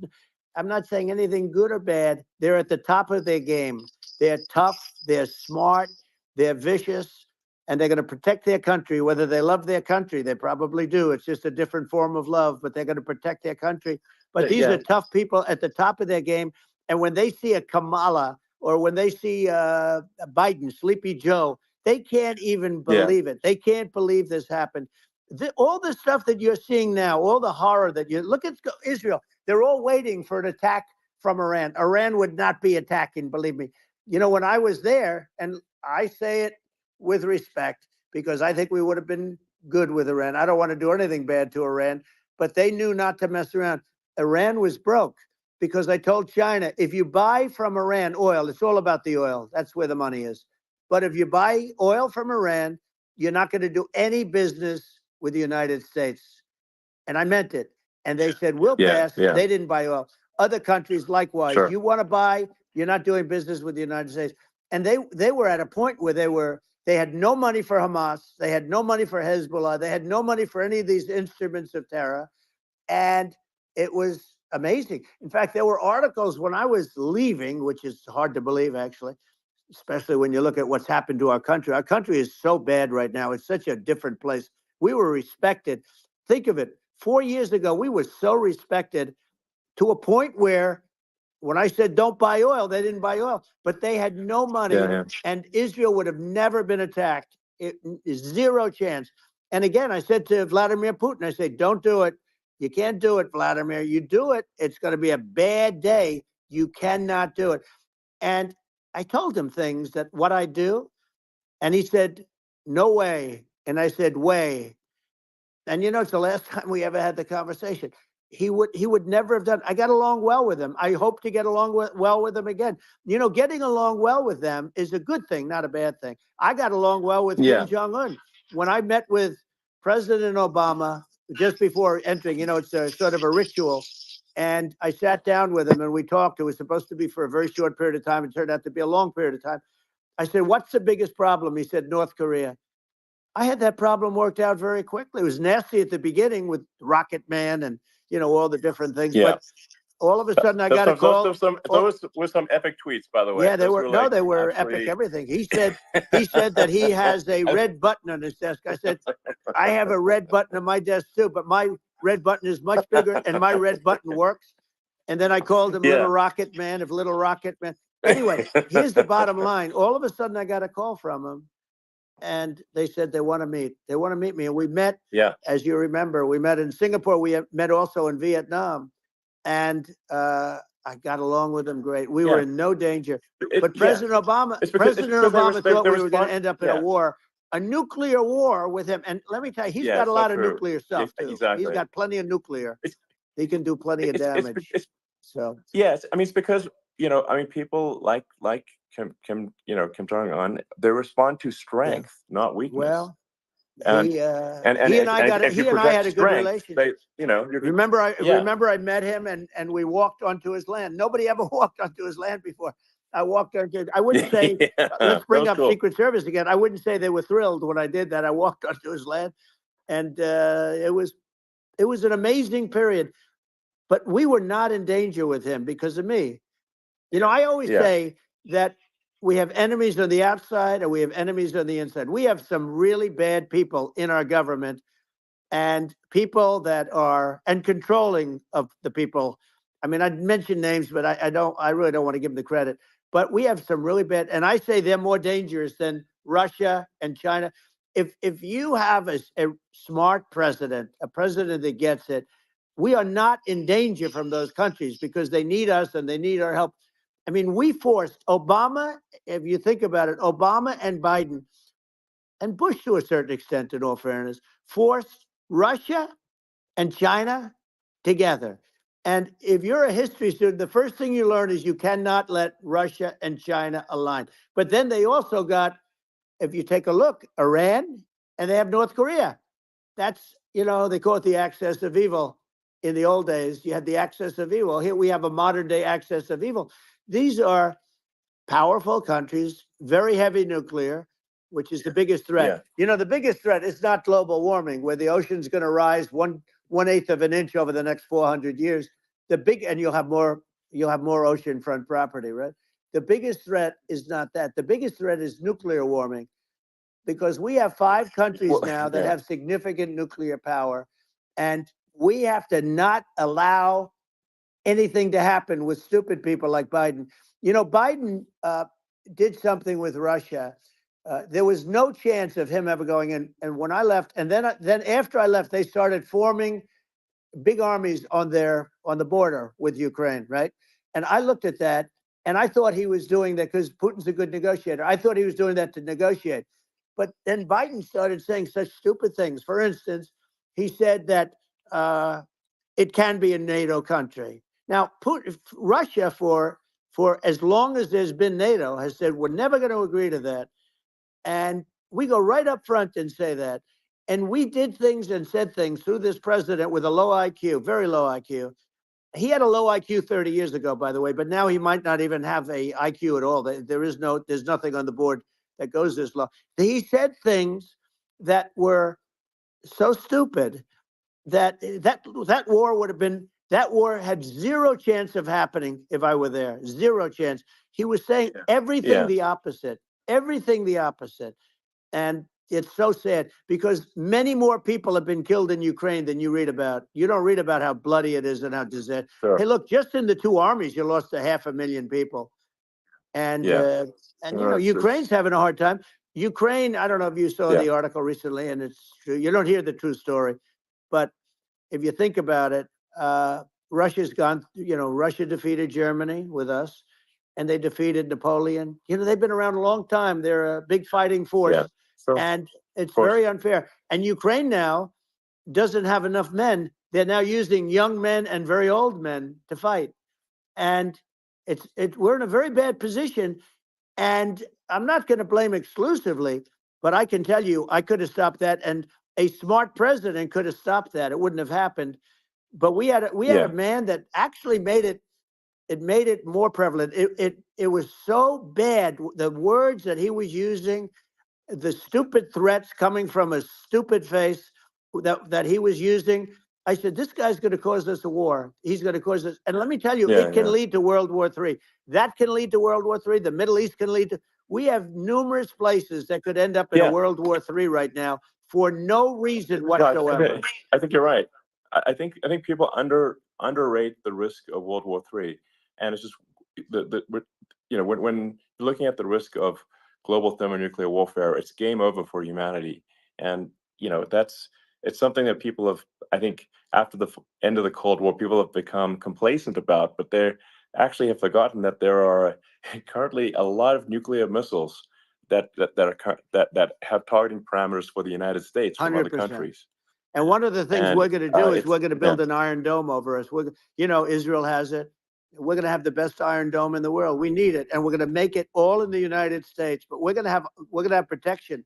A: I'm not saying anything good or bad. They're at the top of their game. They're tough. They're smart. They're vicious. And they're going to protect their country, whether they love their country. They probably do. It's just a different form of love, but they're going to protect their country. But these are tough people at the top of their game. And when they see a Kamala or when they see Biden, Sleepy Joe, they can't even believe it. They can't believe this happened. All the stuff that you're seeing now, all the horror that you look at Israel, they're all waiting for an attack from Iran. Iran would not be attacking, believe me. You know, when I was there, and I say it with respect because I think we would have been good with Iran. I don't want to do anything bad to Iran, but they knew not to mess around. Iran was broke because I told China, if you buy from Iran oil, it's all about the oil. That's where the money is. But if you buy oil from Iran, you're not going to do any business with the United States. And I meant it. And they said, we'll pass. They didn't buy oil. Other countries, likewise.
B: Sure.
A: You want to buy, you're not doing business with the United States. And they were at a point where they had no money for Hamas. They had no money for Hezbollah. They had no money for any of these instruments of terror. And it was amazing. In fact, there were articles when I was leaving, which is hard to believe, actually, especially when you look at what's happened to our country. Our country is so bad right now. It's such a different place. We were respected. Think of it. 4 years ago, we were so respected to a point where when I said don't buy oil, they didn't buy oil, but they had no money, and Israel would have never been attacked. It is zero chance. And again, I said to Vladimir Putin, I said, don't do it. You can't do it, Vladimir. You do it, it's going to be a bad day. You cannot do it. And I told him things that what I do, and he said, no way. And I said, way. And you know, it's the last time we ever had the conversation. He would never have done. I got along well with him. I hope to get along well with him again. You know, getting along well with them is a good thing, not a bad thing. I got along well with Kim Jong-un. When I met with President Obama just before entering, you know, it's a sort of a ritual. And I sat down with him and we talked. It was supposed to be for a very short period of time. It turned out to be a long period of time. I said, what's the biggest problem? He said, North Korea. I had that problem worked out very quickly. It was nasty at the beginning with Rocket Man and, you know, all the different things.
B: Yeah.
A: But all of a sudden I got a call.
B: Those were some epic tweets, by the way.
A: Yeah, they were epic everything. He said that he has a red button on his desk. I said, I have a red button on my desk too, but my red button is much bigger and my red button works. And then I called him Little Rocket Man, if Little Rocket Man. Anyway, here's the bottom line. All of a sudden I got a call from him. And they said they want to meet. They want to meet me. And we met, as you remember, we met in Singapore. We met also in Vietnam. And I got along with them great. We were in no danger. But President Obama thought we were going to end up in a war, a nuclear war with him. And let me tell you, he's got a lot of nuclear stuff, too. Exactly. He's got plenty of nuclear. He can do plenty of damage. So
B: yes, I mean, it's because, you know, I mean, people like Kim Jong-un, they respond to strength, not weakness.
A: Well,
B: and
A: he and I had a good relationship.
B: You know,
A: remember I met him and we walked onto his land. Nobody ever walked onto his land before. I walked onto. I wouldn't say. Let's bring up Secret Service again. I wouldn't say they were thrilled when I did that. I walked onto his land, and it was an amazing period. But we were not in danger with him because of me. You know, I always say that we have enemies on the outside and we have enemies on the inside. We have some really bad people in our government and people that are controlling of the people. I mean, I'd mention names, but I really don't want to give them the credit. But we have some really bad, and I say they're more dangerous than Russia and China. If you have a smart president, a president that gets it, we are not in danger from those countries because they need us and they need our help. I mean, we forced Obama, if you think about it, Obama and Biden, and Bush to a certain extent, in all fairness, forced Russia and China together. And if you're a history student, the first thing you learn is you cannot let Russia and China align. But then they also got, if you take a look, Iran, and they have North Korea. That's, you know, they call it the axis of evil. In the old days, you had the axis of evil. Here we have a modern day axis of evil. These are powerful countries, very heavy nuclear, which is the biggest threat. Yeah. You know, the biggest threat is not global warming, where the ocean's going to rise 1/8 of an inch over the next 400 years. And you'll have more oceanfront property, right? The biggest threat is not that. The biggest threat is nuclear warming, because we have 5 countries now that have significant nuclear power, and we have to not allow anything to happen with stupid people like Biden. You know, Biden did something with Russia. There was no chance of him ever going in. And when I left, and then after I left, they started forming big armies on the border with Ukraine, right? And I looked at that, And I thought he was doing that because Putin's a good negotiator. I thought he was doing that to negotiate. But then Biden started saying such stupid things. For instance, he said that it can be a NATO country. Now, Russia, for as long as there's been NATO, has said we're never going to agree to that. And we go right up front and say that. And we did things and said things through this president with a low IQ, very low IQ. He had a low IQ 30 years ago, by the way, but now he might not even have a IQ at all. There's nothing on the board that goes this low. He said things that were so stupid that war would have been, that war had zero chance of happening if I were there. Zero chance. He was saying everything the opposite, everything the opposite. And it's so sad because many more people have been killed in Ukraine than you read about. You don't read about how bloody it is and how disaster.
B: Sure.
A: Hey, look, just in the two armies, you lost 500,000 people. And, you know, Ukraine's having a hard time. Ukraine, I don't know if you saw the article recently, and it's true. You don't hear the true story. But if you think about it, Russia's gone, you know, Russia defeated Germany with us, and they defeated Napoleon. You know, they've been around a long time. They're a big fighting force.
B: Yeah. So,
A: and it's very unfair. And Ukraine now doesn't have enough men. They're now using young men and very old men to fight. And we're in a very bad position. And I'm not going to blame exclusively, but I can tell you, I could have stopped that. And a smart president could have stopped that. It wouldn't have happened. But we had a man that actually made it more prevalent. It was so bad. The words that he was using, the stupid threats coming from a stupid face that he was using. I said, this guy's going to cause us a war. He's going to cause us. And let me tell you, it can lead to World War III. That can lead to World War III. The Middle East can lead to. We have numerous places that could end up in a World War III right now for no reason whatsoever.
B: I think you're right. I think people underrate the risk of World War III, and it's just you know, when you're looking at the risk of global thermonuclear warfare, it's game over for humanity. And you know, it's something that people have, I think, after the end of the Cold War, people have become complacent about, but they actually have forgotten that there are currently a lot of nuclear missiles that have targeting parameters for the United States from 100%. Other countries.
A: And one of the things we're going to do is we're going to build an Iron Dome over us. You know, Israel has it. We're going to have the best Iron Dome in the world. We need it, and we're going to make it all in the United States. But we're going to have protection,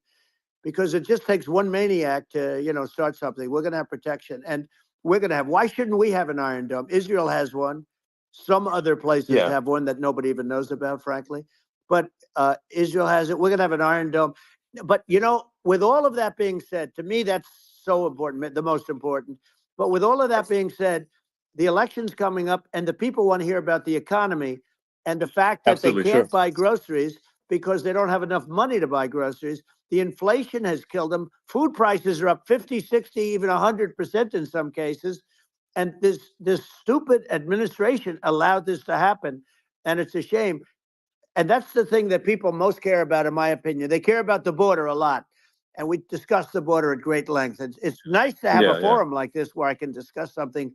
A: because it just takes one maniac to, you know, start something. We're going to have protection, and we're going to have. Why shouldn't we have an Iron Dome? Israel has one. Some other places have one that nobody even knows about, frankly. But Israel has it. We're going to have an Iron Dome. But you know, with all of that being said, to me, that's so important, the most important. But with all of that being said, the election's coming up, and the people want to hear about the economy and the fact that they can't buy groceries because they don't have enough money to buy groceries. The inflation has killed them. Food prices are up 50, 60, even 100% in some cases. And this stupid administration allowed this to happen, and it's a shame. And that's the thing that people most care about, in my opinion. They care about the border a lot. And we discussed the border at great length. It's nice to have a forum like this where I can discuss something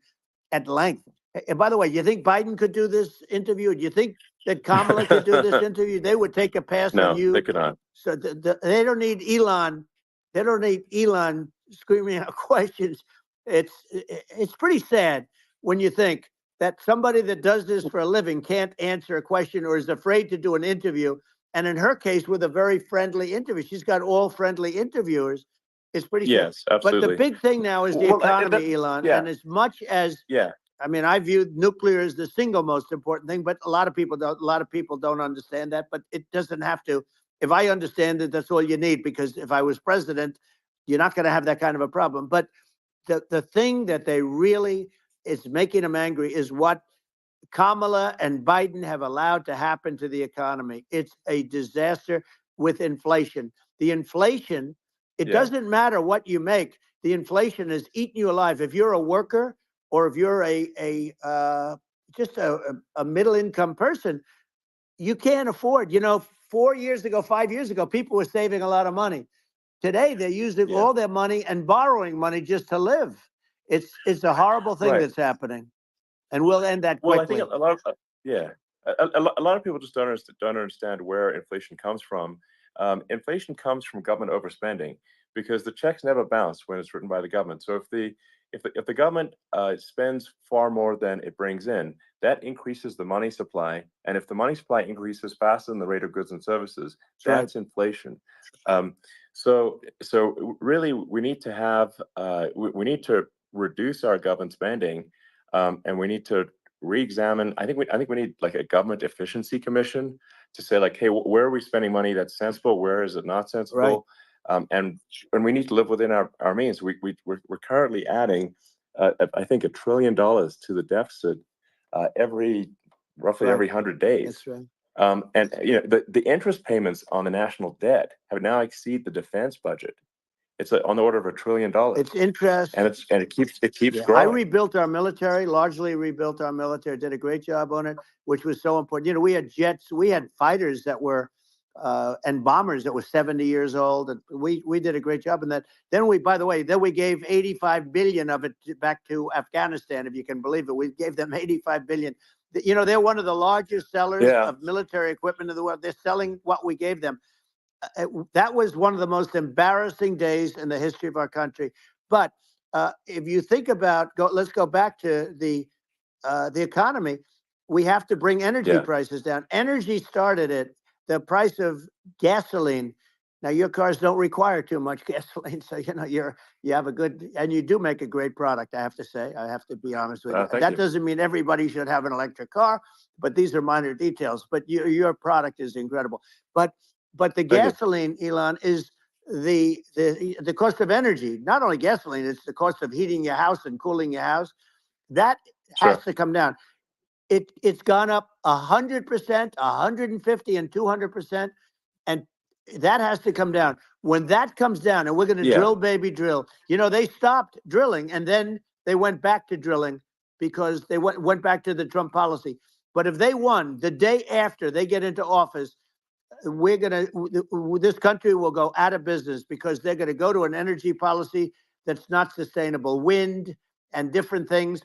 A: at length. And by the way, you think Biden could do this interview? Do you think that Kamala could do this interview? They would take a pass on you.
B: No, they could not.
A: So they don't need Elon. They don't need Elon screaming out questions. It's pretty sad when you think that somebody that does this for a living can't answer a question or is afraid to do an interview. And in her case, with a very friendly interview, she's got all friendly interviewers. It's pretty sad.
B: Yes, absolutely.
A: But the big thing now is the economy, Elon. And as much as I mean, I view nuclear as the single most important thing, but a lot of people don't understand that. But it doesn't have to. If I understand it, that's all you need, because if I was president, you're not going to have that kind of a problem. But the thing that they really is making them angry is what Kamala and Biden have allowed to happen to the economy. It's a disaster with inflation. The inflation, it doesn't matter what you make. The inflation has eaten you alive. If you're a worker or if you're just a middle income person, you can't afford, you know, 4 years ago, 5 years ago, people were saving a lot of money. Today, they're using all their money and borrowing money just to live. It's a horrible thing that's happening. And we'll end that quickly.
B: Well, I think a lot of, a lot of people just don't understand where inflation comes from. Inflation comes from government overspending because the checks never bounce when it's written by the government. So if the government spends far more than it brings in, that increases the money supply. And if the money supply increases faster than the rate of goods and services, that's inflation. So really, we need to have we need to reduce our government spending, and we need to re-examine. I think we need like a government efficiency commission to say like, hey, where are we spending money that's sensible? Where is it not sensible? And we need to live within our means. We're currently adding, I think, $1 trillion to the deficit roughly every 100 days.
A: That's right.
B: And the interest payments on the national debt have now exceeded the defense budget. It's on the order of $1 trillion.
A: It's interest,
B: and it keeps growing.
A: I rebuilt our military, largely rebuilt our military. Did a great job on it, which was so important. We had jets, we had fighters that were and bombers that were 70 years old, and we did a great job in that. Then we gave 85 billion of it back to Afghanistan, if you can believe it. We gave them 85 billion. They're one of the largest sellers of military equipment in the world. They're selling what we gave them. That was one of the most embarrassing days in the history of our country. But if you think about, let's go back to the economy. We have to bring energy prices down. Energy started at the price of gasoline. Now your cars don't require too much gasoline, so you have a good, and you do make a great product. I have to say, I have to be honest with you. That doesn't mean everybody should have an electric car, but these are minor details. But your product is incredible. But the gasoline, Elon, is the cost of energy. Not only gasoline, it's the cost of heating your house and cooling your house. That has to come down. It's gone up 100%, 150, and 200%, and that has to come down. When that comes down, and we're going to drill, baby, drill. They stopped drilling, and then they went back to drilling because they went back to the Trump policy. But if they won the day after they get into office, this country will go out of business because they're going to go to an energy policy that's not sustainable. Wind and different things.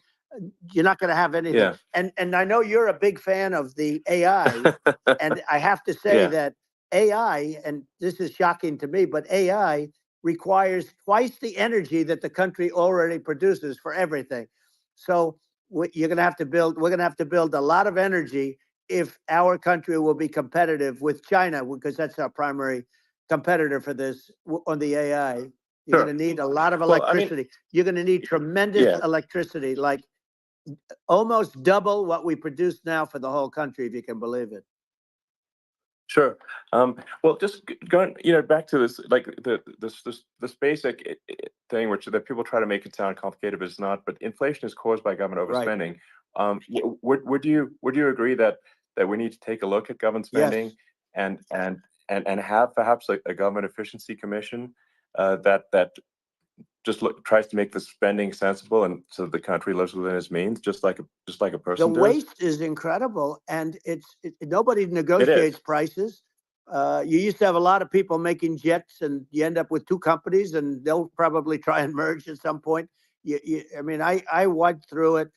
A: You're not going to have anything. And I know you're a big fan of the AI, and I have to say that AI, and this is shocking to me, but AI requires twice the energy that the country already produces for everything. So we're going to have to build a lot of energy if our country will be competitive with China, because that's our primary competitor for this on the AI. You're going to need a lot of electricity. You're going to need tremendous electricity, like almost double what we produce now for the whole country, if you can believe it.
B: Sure. Well, just going, back to this, like this basic thing, that people try to make it sound complicated, but it's not. But inflation is caused by government overspending. Would you agree that we need to take a look at government spending and have perhaps like a government efficiency commission that just tries to make the spending sensible, and so the country lives within its means, just like a person does?
A: The waste is incredible, and nobody negotiates prices. You used to have a lot of people making jets, and you end up with two companies, and they'll probably try and merge at some point. I went through it,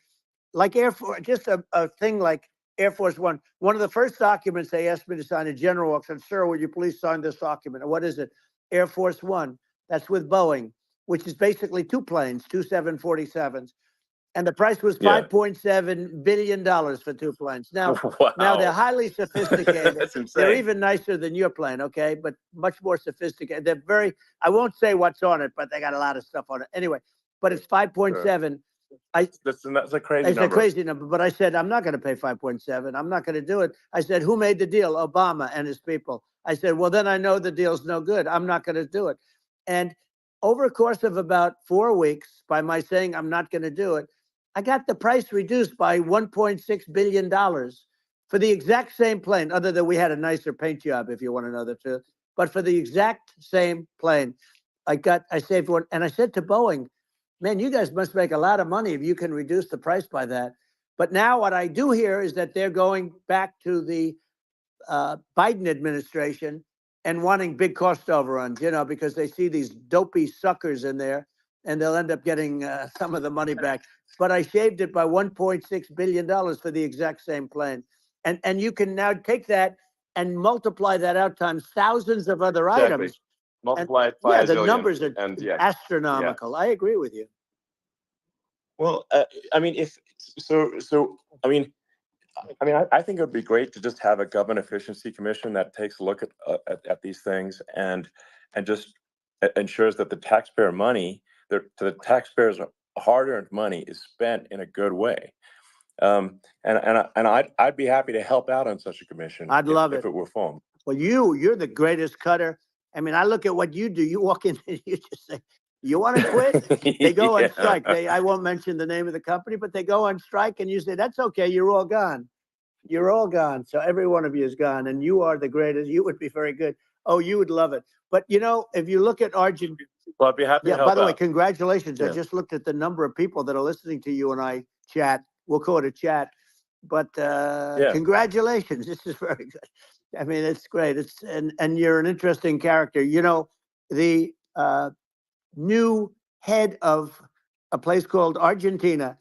A: like Air Force, just a thing like Air Force One. One of the first documents they asked me to sign, a general said, "Sir, would you please sign this document?" And what is it? Air Force One. That's with Boeing, which is basically two planes, two 747s. And the price was $5.7 billion for two planes. Now, now they're highly sophisticated.
B: That's insane.
A: They're even nicer than your plane, okay? But much more sophisticated. They're I won't say what's on it, but they got a lot of stuff on it. Anyway, but it's 5.7.
B: That's a crazy number.
A: It's a crazy number. But I said, I'm not going to pay 5.7. I'm not going to do it. I said, who made the deal? Obama and his people. I said, well, then I know the deal's no good. I'm not going to do it. And over a course of about 4 weeks, by my saying I'm not going to do it, I got the price reduced by $1.6 billion for the exact same plane, other than we had a nicer paint job, if you want to know the truth. But for the exact same plane, I saved one. And I said to Boeing, man, you guys must make a lot of money if you can reduce the price by that. But now what I do hear is that they're going back to the Biden administration and wanting big cost overruns, because they see these dopey suckers in there, and they'll end up getting some of the money back. But I shaved it by $1.6 billion for the exact same plane. And you can now take that and multiply that out times thousands of other items.
B: Multiply it by
A: yeah,
B: a
A: the
B: zillion,
A: numbers are
B: and
A: astronomical. I agree with you.
B: Well, I mean, I think it would be great to just have a government efficiency commission that takes a look at these things and just ensures that the taxpayer money, the taxpayers' hard-earned money, is spent in a good way. And I'd be happy to help out on such a commission.
A: I'd love
B: if it were formed.
A: Well, you're the greatest cutter. I mean, I look at what you do. You walk in and you just say, "You want to quit?" They go on strike. I won't mention the name of the company, but they go on strike, and you say, "That's okay. You're all gone. You're all gone." So every one of you is gone, and you are the greatest. You would be very good. Oh, you would love it. But if you look at Argentina,
B: well, I'd be happy to help
A: by the way,
B: out.
A: congratulations. I just looked at the number of people that are listening to you and I chat. We'll call it a chat. But congratulations. This is very good. I mean, it's great. And you're an interesting character. The new head of a place called Argentina,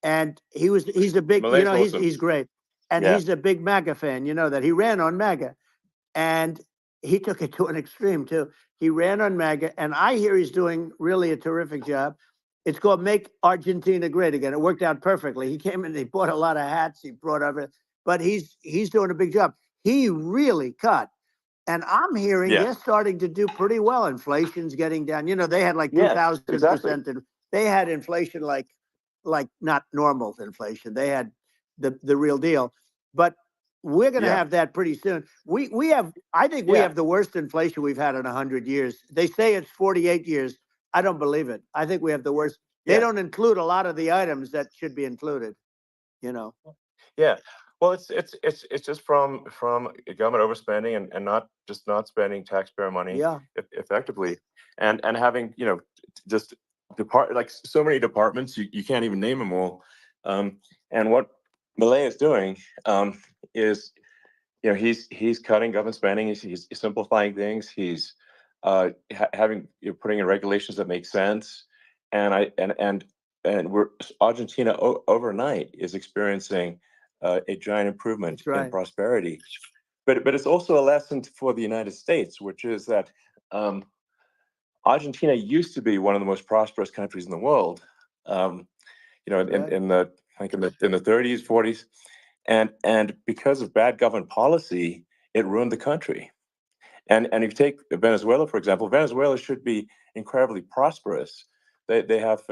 A: and he's a big, he's great. And he's a big MAGA fan, that he ran on MAGA. And he took it to an extreme too. He ran on MAGA, and I hear he's doing really a terrific job. It's called Make Argentina Great Again. It worked out perfectly. He came in, he bought a lot of hats, he brought everything, but he's doing a big job. He really cut. And I'm hearing they're starting to do pretty well. Inflation's getting down. They had like 2,000%. And they had inflation like not normal inflation. They had the real deal. But we're going to have that pretty soon. I think we have the worst inflation we've had in 100 years. They say it's 48 years. I don't believe it. I think we have the worst. They don't include a lot of the items that should be included.
B: Yeah. Well, it's just from government overspending and not spending taxpayer money effectively, and having just like so many departments you can't even name them all. And what Milei is doing is he's cutting government spending. He's simplifying things. He's putting in regulations that make sense, and Argentina overnight is experiencing a giant improvement in prosperity. But it's also a lesson for the United States, which is that Argentina used to be one of the most prosperous countries in the world. In the 30s, 40s, and because of bad government policy, it ruined the country. And if you take Venezuela, for example, Venezuela should be incredibly prosperous. They have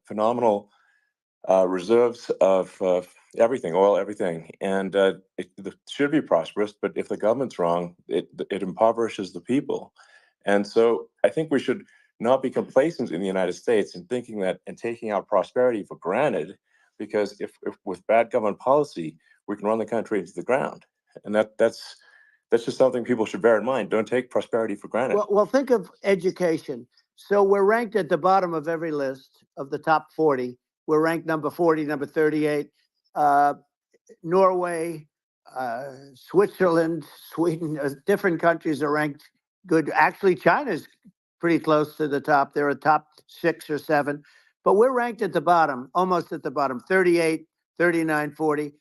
B: phenomenal reserves of everything, oil, everything, and it should be prosperous. But if the government's wrong, it impoverishes the people. And so I think we should not be complacent in the United States in thinking that and taking our prosperity for granted, because if with bad government policy we can run the country into the ground, and that's just something people should bear in mind. Don't take prosperity for granted.
A: Well, think of education. So we're ranked at the bottom of every list of the top 40. We're ranked number 40, number 38. Norway, Switzerland, Sweden, different countries are ranked good. Actually, China's pretty close to the top. They're a top 6 or 7. But we're ranked at the bottom, almost at the bottom, 38, 39, 40.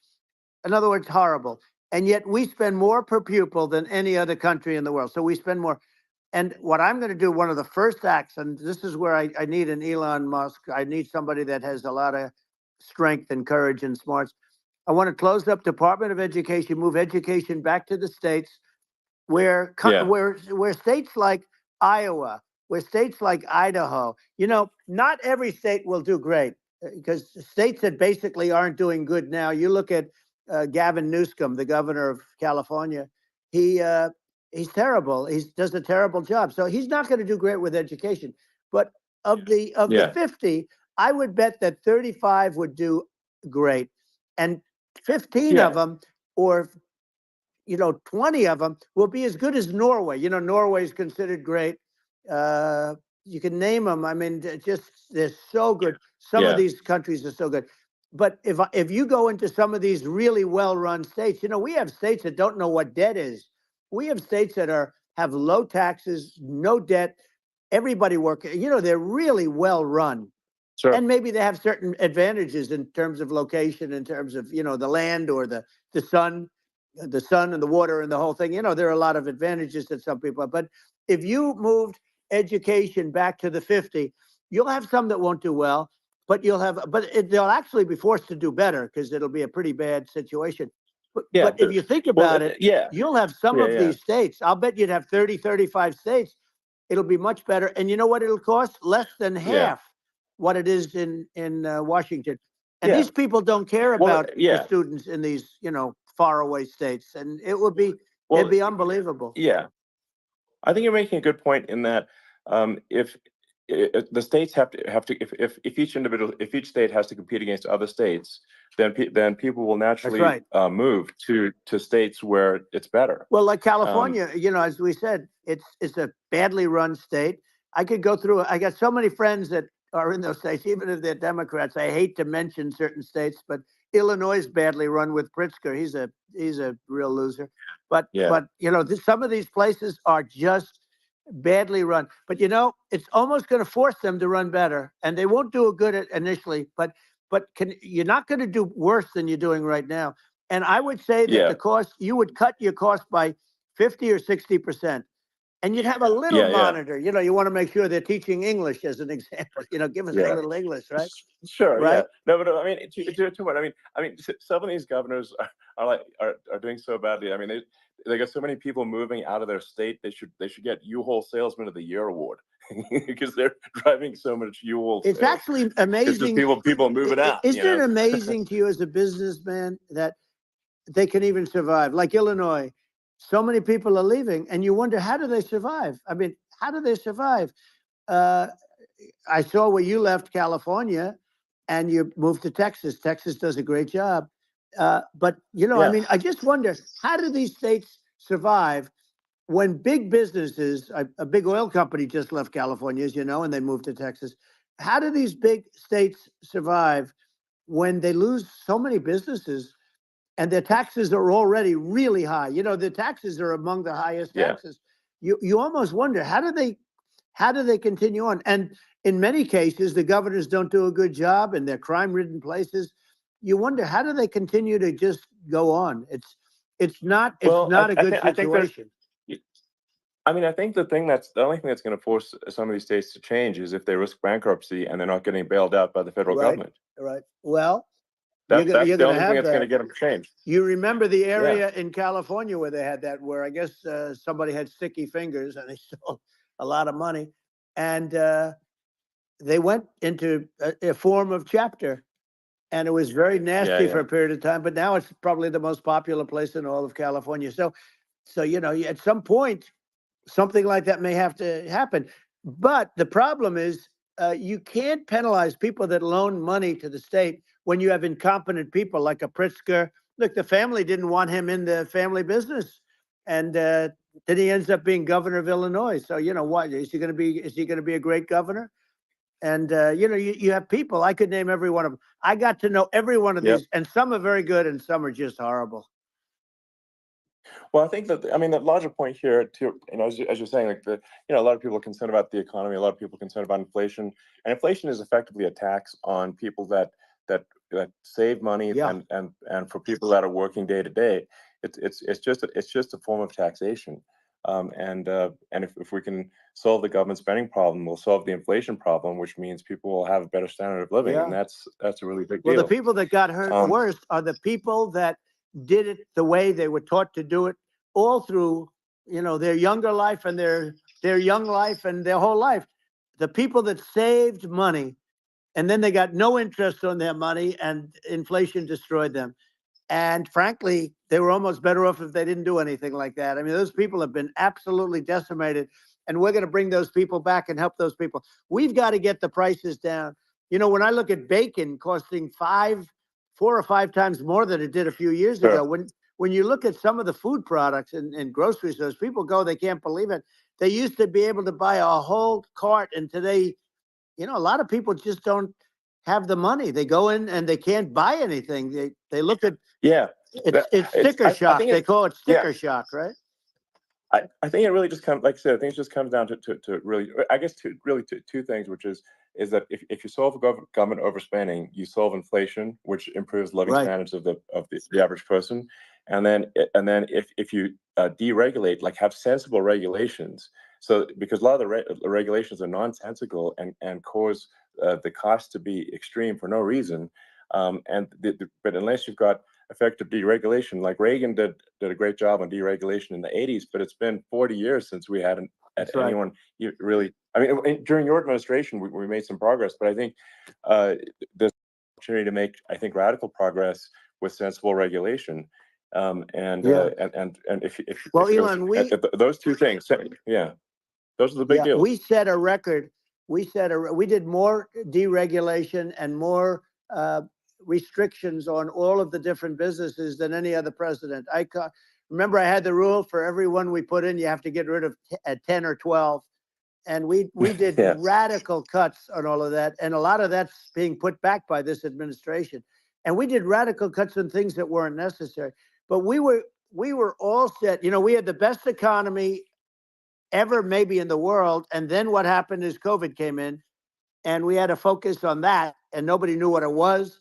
A: In other words, horrible. And yet we spend more per pupil than any other country in the world. So we spend more. And what I'm going to do, one of the first acts, and this is where I need an Elon Musk. I need somebody that has a lot of strength and courage and smarts. I want to close up Department of Education, move education back to the states, where states like Iowa, where states like Idaho, not every state will do great, because states that basically aren't doing good now. You look at Gavin Newsom, the governor of California. He's terrible. He does a terrible job. So he's not going to do great with education. But of the 50, I would bet that 35 would do great, and 15 of them, or 20 of them, will be as good as Norway. Norway is considered great. You can name them. I mean, they're so good. Some of these countries are so good. But if you go into some of these really well-run states, we have states that don't know what debt is. We have states that have low taxes, no debt, everybody working. They're really well-run.
B: Sure.
A: And maybe they have certain advantages in terms of location, in terms of, you know, the land or the sun and the water and the whole thing. You know, there are a lot of advantages that some people have. But if you moved education back to the 50, you'll have some that won't do well, but they'll actually be forced to do better because it'll be a pretty bad situation.
B: Yeah,
A: But if you think about it,
B: yeah,
A: you'll have some of these states. I'll bet you'd have 30, 35 states. It'll be much better. And you know what it'll cost? Less than half what it is in Washington. And these people don't care about the students in these, you know, faraway states. And it'd be unbelievable.
B: Yeah. I think you're making a good point in that if the states have to if each state has to compete against other states, then people will naturally move to states where it's better.
A: Well, like California, you know, as we said, it's a badly run state. I could go through it. I got so many friends that are in those states, even if they're Democrats. I hate to mention certain states, but Illinois is badly run with Pritzker. He's a real loser. But you know, some of these places are just badly run. But you know, it's almost going to force them to run better, and they won't do it good initially. But you're not going to do worse than you're doing right now. And I would say that the cost, you would cut your cost by 50 or 60%. And you'd have a little monitor. You know, you want to make sure they're teaching English as an example. You know, give us a little English, right?
B: Sure.
A: Right?
B: No, but I mean, to what? I mean, some of these governors are doing so badly. I mean, they got so many people moving out of their state. They should get U-Haul Salesman of the Year award because they're driving so much U-Haul.
A: It's actually amazing.
B: It's just people moving out.
A: Isn't it amazing to you as a businessman that they can even survive? Like Illinois. So many people are leaving, and you wonder, how do they survive? I mean, how do they survive? I saw where you left California, and you moved to Texas. Texas does a great job. But, you know, I mean, I just wonder, how do these states survive when big businesses, a big oil company just left California, as you know, and they moved to Texas. How do these big states survive when they lose so many businesses? And their taxes are already really high. You know, the taxes are among the highest taxes. You almost wonder, how do they continue on? And in many cases, the governors don't do a good job, and they're crime-ridden places. You wonder, how do they continue to just go on? It's not a good situation.
B: I mean, I think the only thing that's going to force some of these states to change is if they risk bankruptcy and they're not getting bailed out by the federal government.
A: Right. Well,
B: That's the only thing that's going to get them changed.
A: You remember the area in California where they had that, where I guess somebody had sticky fingers and they stole a lot of money, and they went into a form of chapter, and it was very nasty for a period of time. But now it's probably the most popular place in all of California. So you know, at some point, something like that may have to happen. But the problem is, you can't penalize people that loan money to the state when you have incompetent people like a Pritzker. Look, the family didn't want him in the family business, and then he ends up being governor of Illinois. So you know what? Is he going to be a great governor? And you know, you have people. I could name every one of them. I got to know every one of these, and some are very good, and some are just horrible.
B: Well, I think that, I mean, the larger point here, too, you know, as you're saying, like you know, a lot of people are concerned about the economy, a lot of people are concerned about inflation, and inflation is effectively a tax on people that save money, and for people that are working day to day, it's just a form of taxation, and if we can solve the government spending problem, we'll solve the inflation problem, which means people will have a better standard of living, and that's a really big deal.
A: Well, the people that got hurt worst are the people that did it the way they were taught to do it all through, you know, their younger life and their young life and their whole life. The people that saved money, and then they got no interest on their money, and inflation destroyed them. And frankly, they were almost better off if they didn't do anything like that. I mean, those people have been absolutely decimated, and we're going to bring those people back and help those people. We've got to get the prices down. You know, when I look at bacon costing 4 or 5 times more than it did a few years ago, when you look at some of the food products in grocery stores, people go, they can't believe it. They used to be able to buy a whole cart, and today, you know, a lot of people just don't have the money. They go in and they can't buy anything. They look at it's sticker shock. They call it sticker shock, right?
B: I think it really just comes, like I said, I think it just comes down to really, I guess, two things, which is is that if you solve government overspending, you solve inflation, which improves living
A: Right.
B: standards of the average person. And then if you deregulate, like have sensible regulations, so because a lot of the regulations are nonsensical and cause the cost to be extreme for no reason, but unless you've got effective deregulation, like Reagan did a great job on deregulation in the 80s, but it's been 40 years since we had
A: That's right.
B: anyone really. I mean, during your administration, we made some progress, but I think there's an opportunity to make, I think, radical progress with sensible regulation. If
A: Well,
B: if
A: Elon,
B: those two things, yeah, those are the big deals.
A: we set a record. We did more deregulation and more restrictions on all of the different businesses than any other president. Remember, I had the rule for every one we put in, you have to get rid of 10 or 12. And we did
B: Yes.
A: radical cuts on all of that. And a lot of that's being put back by this administration. And we did radical cuts on things that weren't necessary. But we were all set. You know, we had the best economy ever maybe in the world. And then what happened is COVID came in and we had to focus on that and nobody knew what it was.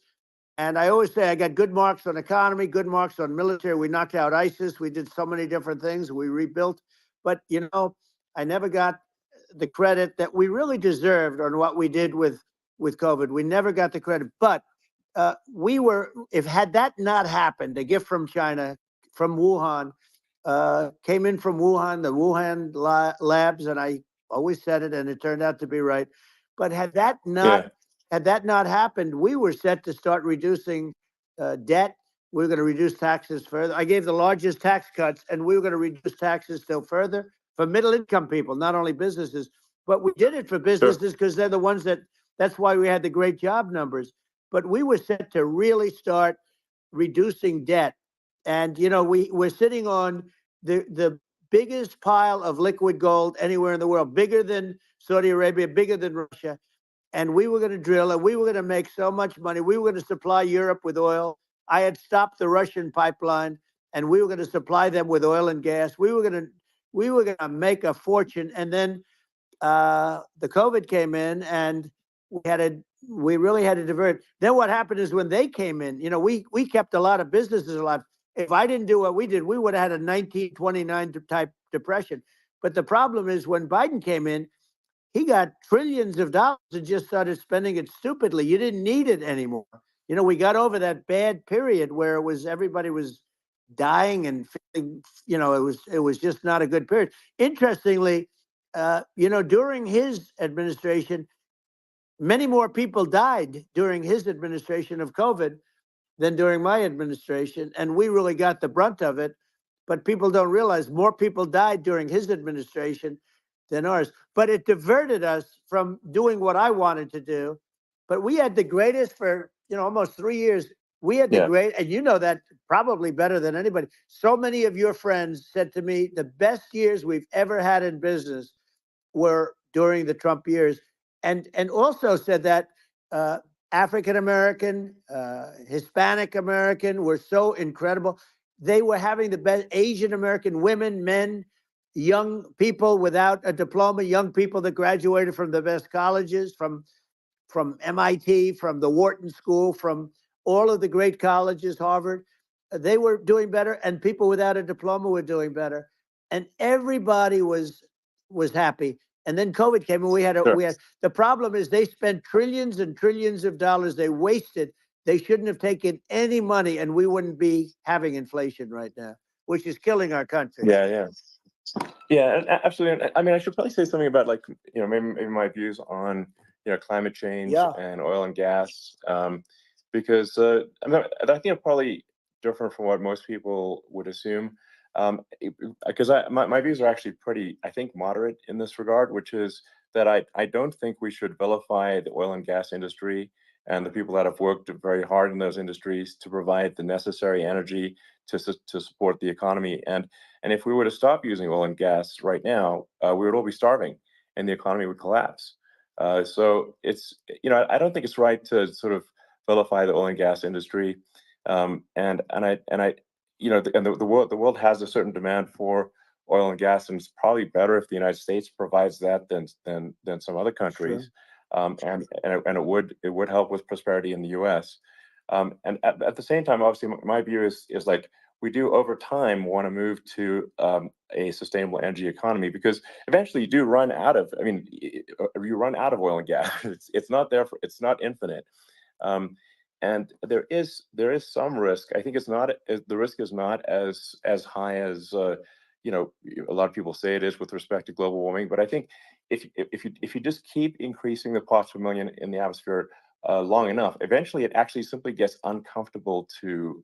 A: And I always say I got good marks on economy, good marks on military. We knocked out ISIS. We did so many different things. We rebuilt. But, you know, I never got the credit that we really deserved on what we did with COVID. We never got the credit. But had that not happened, a gift from China, from Wuhan, came in from Wuhan, the Wuhan labs, and I always said it, and it turned out to be right. But had that not happened, we were set to start reducing debt. We were going to reduce taxes further. I gave the largest tax cuts, and we were going to reduce taxes still further for middle-income people, not only businesses. But we did it for businesses because they're the ones that's why we had the great job numbers. But we were set to really start reducing debt. And, you know, we're sitting on the biggest pile of liquid gold anywhere in the world, bigger than Saudi Arabia, bigger than Russia. And we were going to drill and we were going to make so much money. We were going to supply Europe with oil. I had stopped the Russian pipeline and we were going to supply them with oil and gas. We were going to make a fortune. And then the COVID came in and we really had to divert. Then what happened is when they came in, you know, we kept a lot of businesses alive. If I didn't do what we did, we would have had a 1929 type depression. But the problem is when Biden came in, he got trillions of dollars and just started spending it stupidly. You didn't need it anymore. You know, we got over that bad period where everybody was dying and, you know, it was just not a good period. Interestingly, you know, during his administration, many more people died during his administration of COVID than during my administration. And we really got the brunt of it. But people don't realize more people died during his administration than ours. But it diverted us from doing what I wanted to do. But we had the greatest for, you know, almost 3 years. We had the great, and you know that probably better than anybody. So many of your friends said to me, the best years we've ever had in business were during the Trump years. And also said that African American, Hispanic American were so incredible. They were having the best. Asian American women, men, young people without a diploma, young people that graduated from the best colleges, from MIT, from the Wharton School, from all of the great colleges, Harvard. They were doing better, and people without a diploma were doing better, and everybody was happy. And then COVID came, and we had the problem is they spent trillions and trillions of dollars. They wasted. They shouldn't have taken any money, and we wouldn't be having inflation right now, which is killing our country.
B: Yeah, absolutely. I mean, I should probably say something about, like, you know, maybe my views on, you know, climate change and oil and gas, because I mean, I think I'm probably different from what most people would assume. Because my views are actually pretty, I think, moderate in this regard, which is that I don't think we should vilify the oil and gas industry and the people that have worked very hard in those industries to provide the necessary energy to support the economy. And if we were to stop using oil and gas right now, we would all be starving and the economy would collapse. So it's, you know, I don't think it's right to sort of vilify the oil and gas industry. You know, the world has a certain demand for oil and gas, and it's probably better if the United States provides that than some other countries. and it would help with prosperity in the U.S. And at the same time, obviously, my view is like we do over time want to move to a sustainable energy economy, because eventually you do run out of. I mean, you run out of oil and gas. It's not there for. It's not infinite. And there is some risk. I think the risk is not as high as you know, a lot of people say it is with respect to global warming. But I think if you just keep increasing the parts per million in the atmosphere long enough, eventually it actually simply gets uncomfortable to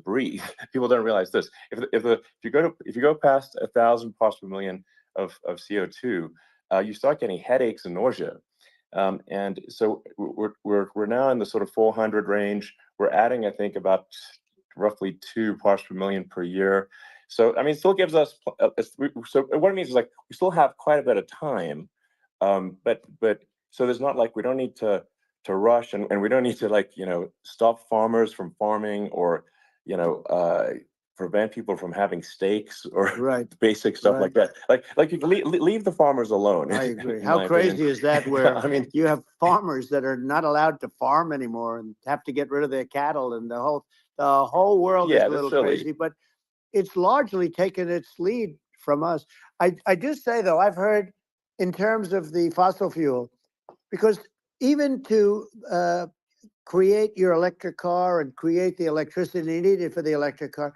B: breathe. People don't realize this. If you go past 1,000 parts per million of CO2, you start getting headaches and nausea. And so we're now in the sort of 400 range. We're adding, I think, about roughly 2 parts per million per year. So I mean, it still gives us. So what it means is like we still have quite a bit of time, but so there's not like we don't need to rush, and we don't need to, like, you know, stop farmers from farming, or you know, prevent people from having steaks, or
A: Right.
B: basic stuff
A: Right.
B: like that. Like you can leave the farmers alone.
A: I agree.
B: in
A: How
B: my
A: crazy
B: opinion.
A: is that? Where
B: I mean,
A: you have farmers that are not allowed to farm anymore and have to get rid of their cattle, and the whole world is
B: yeah,
A: a
B: that's
A: little
B: silly.
A: crazy. But it's largely taken its lead from us. I do say, though, I've heard in terms of the fossil fuel, because even to create your electric car and create the electricity needed for the electric car,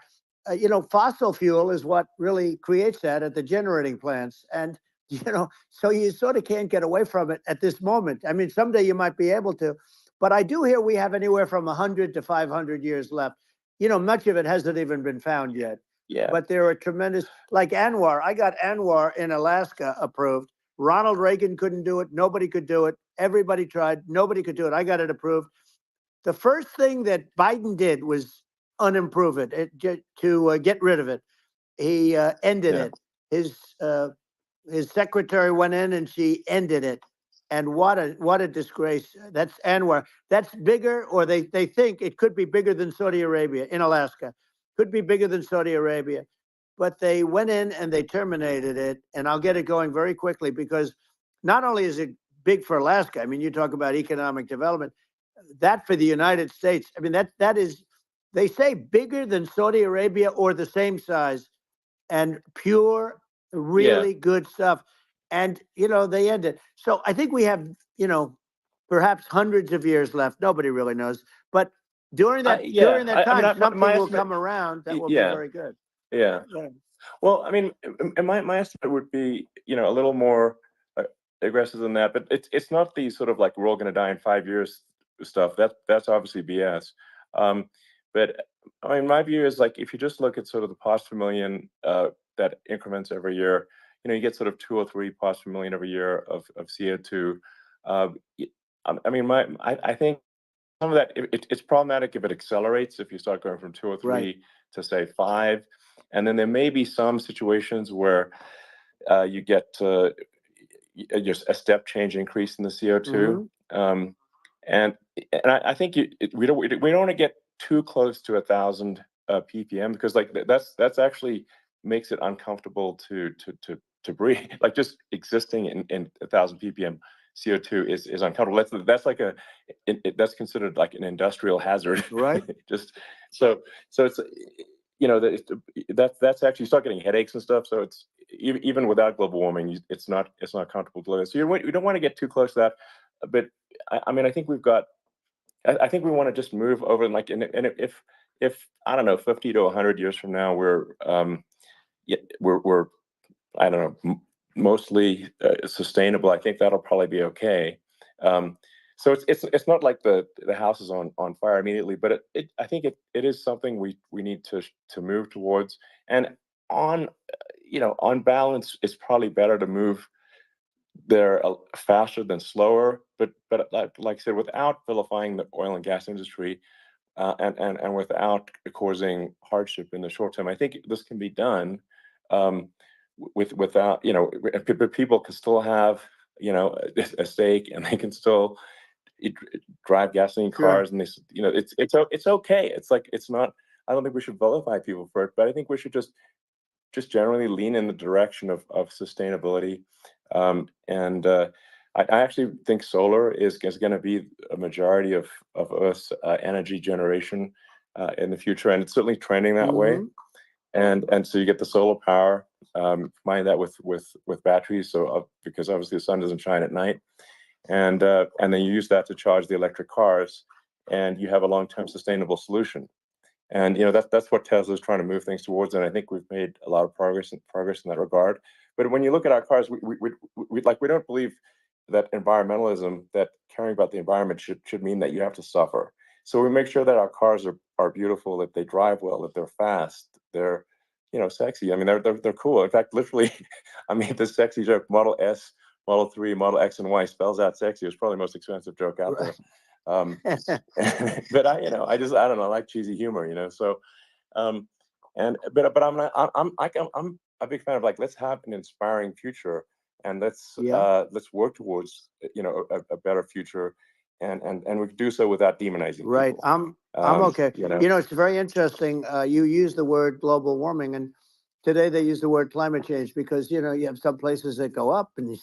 A: you know, fossil fuel is what really creates that at the generating plants. And, you know, so you sort of can't get away from it at this moment. I mean, someday you might be able to, but I do hear we have anywhere from 100 to 500 years left. You know, much of it hasn't even been found yet.
B: Yeah.
A: But there are tremendous, like Anwar. I got Anwar in Alaska approved. Ronald Reagan couldn't do it. Nobody could do it. Everybody tried. Nobody could do it. I got it approved. The first thing that Biden did was unimprove it, to get rid of it. He ended
B: Yeah.
A: it. His secretary went in and she ended it. And what a disgrace. That's Anwar. That's bigger, or they think it could be bigger than Saudi Arabia in Alaska. Could be bigger than Saudi Arabia. But they went in and they terminated it. And I'll get it going very quickly, because not only is it big for Alaska, I mean, you talk about economic development, that for the United States, I mean, that is, they say, bigger than Saudi Arabia or the same size, and pure, really good stuff. And, you know, they end it. So I think we have, you know, perhaps hundreds of years left. Nobody really knows. But during that time,
B: I mean,
A: something
B: my
A: will
B: estimate,
A: come around that will be
B: yeah,
A: very good.
B: yeah.
A: Yeah.
B: Well, I mean, and my estimate would be, you know, a little more aggressive than that, but it's not the sort of like we're all going to die in 5 years stuff. That's obviously BS. But I mean, my view is like if you just look at sort of the parts per million that increments every year, you know, you get sort of 2 or 3 parts per million every year of CO2. I mean, I think some of that it's problematic if it accelerates, if you start going from 2 or 3
A: Right.
B: to say 5, and then there may be some situations where you get just a step change increase in the CO2. And I think we don't want to get too close to 1,000 ppm, because like that's actually makes it uncomfortable to breathe. Like just existing in 1,000 ppm CO2 is uncomfortable. That's like that's considered like an industrial hazard.
A: Right.
B: Just so it's, you know, that's actually, you start getting headaches and stuff. So it's even without global warming, it's not comfortable to live. So you don't want to get too close to that. But I mean, I think we've got. I think we want to just move over, and like, and if I don't know, 50 to 100 years from now, we're I don't know, mostly sustainable. I think that'll probably be okay. So it's not like the house is on fire immediately, but I think it is something we need to move towards. And on you know, on balance, it's probably better to move there faster than slower. But like I said, without vilifying the oil and gas industry, and without causing hardship in the short term, I think this can be done. Without, you know, but people can still have, you know, a steak, and they can still drive gasoline cars, and this, you know, it's okay. It's like, it's not. I don't think we should vilify people for it, but I think we should just generally lean in the direction of sustainability. And I actually think solar is going to be a majority of Earth's energy generation in the future, and it's certainly trending that way. And so you get the solar power, combine that with batteries, so because obviously the sun doesn't shine at night, and then you use that to charge the electric cars, and you have a long-term sustainable solution. And that's what Tesla's trying to move things towards, and I think we've made a lot of progress in that regard. But when you look at our cars, we don't believe that environmentalism, that caring about the environment should mean that you have to suffer. So we make sure that our cars are beautiful, that they drive well, that they're fast, they're sexy. I mean, they're cool. In fact, literally, I mean, the sexy joke, Model S, Model 3, Model X, and Y spells out sexy. It's probably the most expensive joke out there. But I don't know, I like cheesy humor, so but I'm a big fan of, like, let's have an inspiring future, and let's work towards a better future, and we can do so without demonizing people.
A: I'm okay. It's very interesting. You use the word global warming, and today they use the word climate change because you have some places that go up, and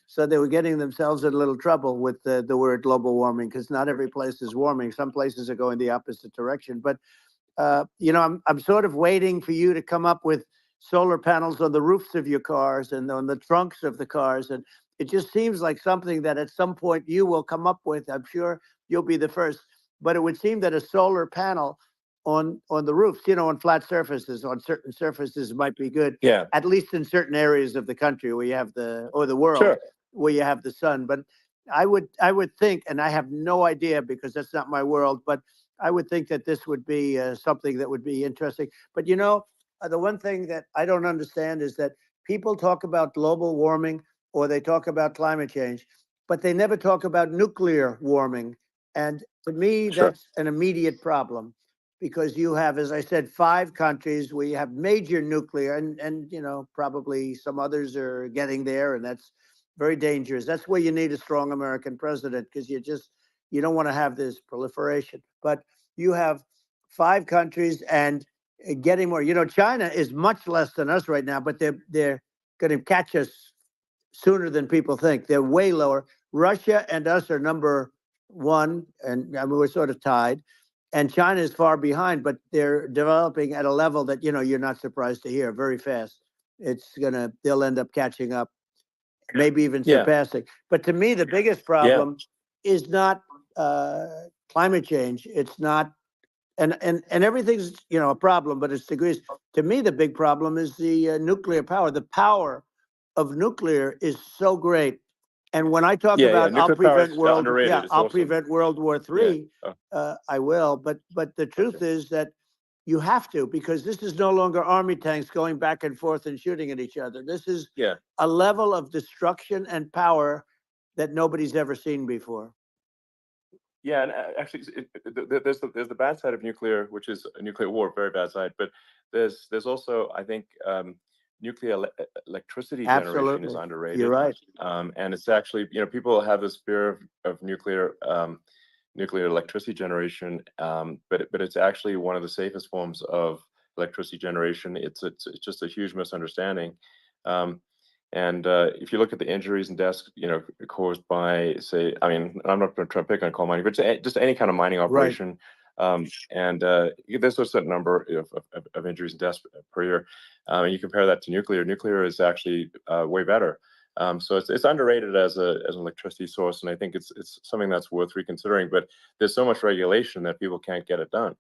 A: so they were getting themselves in a little trouble with the word global warming, because not every place is warming. Some places are going the opposite direction. But I'm sort of waiting for you to come up with solar panels on the roofs of your cars and on the trunks of the cars, and it just seems like something that at some point you will come up with. I'm sure you'll be the first. But it would seem that a solar panel on the roofs, on flat surfaces, on certain surfaces might be good.
B: Yeah.
A: At least in certain areas of the country where you have the world where you have the sun. But I would think, and I have no idea because that's not my world, but I would think that this would be something that would be interesting. But the one thing that I don't understand is that people talk about global warming or they talk about climate change, but they never talk about nuclear warming. And to me, that's an immediate problem, because you have, as I said, 5 countries where you have major nuclear, and probably some others are getting there, and that's very dangerous. That's where you need a strong American president, because you don't want to have this proliferation. But you have 5 countries and getting more. China is much less than us right now, but they're going to catch us sooner than people think. They're way lower. Russia and us are number 1, and I mean, we're sort of tied. And China is far behind, but they're developing at a level that you're not surprised to hear, very fast. They'll end up catching up, maybe even surpassing. But to me, the biggest problem is not climate change. It's not, and everything's a problem, but it's degrees. To me, the big problem is the nuclear power. The power of nuclear is so great. And when I talk about I'll prevent World War III, I will. But the truth is that you have to, because this is no longer army tanks going back and forth and shooting at each other. This is a level of destruction and power that nobody's ever seen before.
B: Yeah, and actually, there's the bad side of nuclear, which is a nuclear war, very bad side. But there's also, I think, nuclear electricity generation is underrated.
A: You're right.
B: And it's actually, people have this fear of nuclear electricity generation, but it's actually one of the safest forms of electricity generation. It's just a huge misunderstanding. And if you look at the injuries and deaths, caused by, say, I mean, I'm not going to try to pick on coal mining, but just any kind of mining operation. And there's a certain number of injuries and deaths per year. And you compare that to nuclear. Nuclear is actually way better. So it's underrated as an electricity source, and I think it's something that's worth reconsidering. But there's so much regulation that people can't get it done.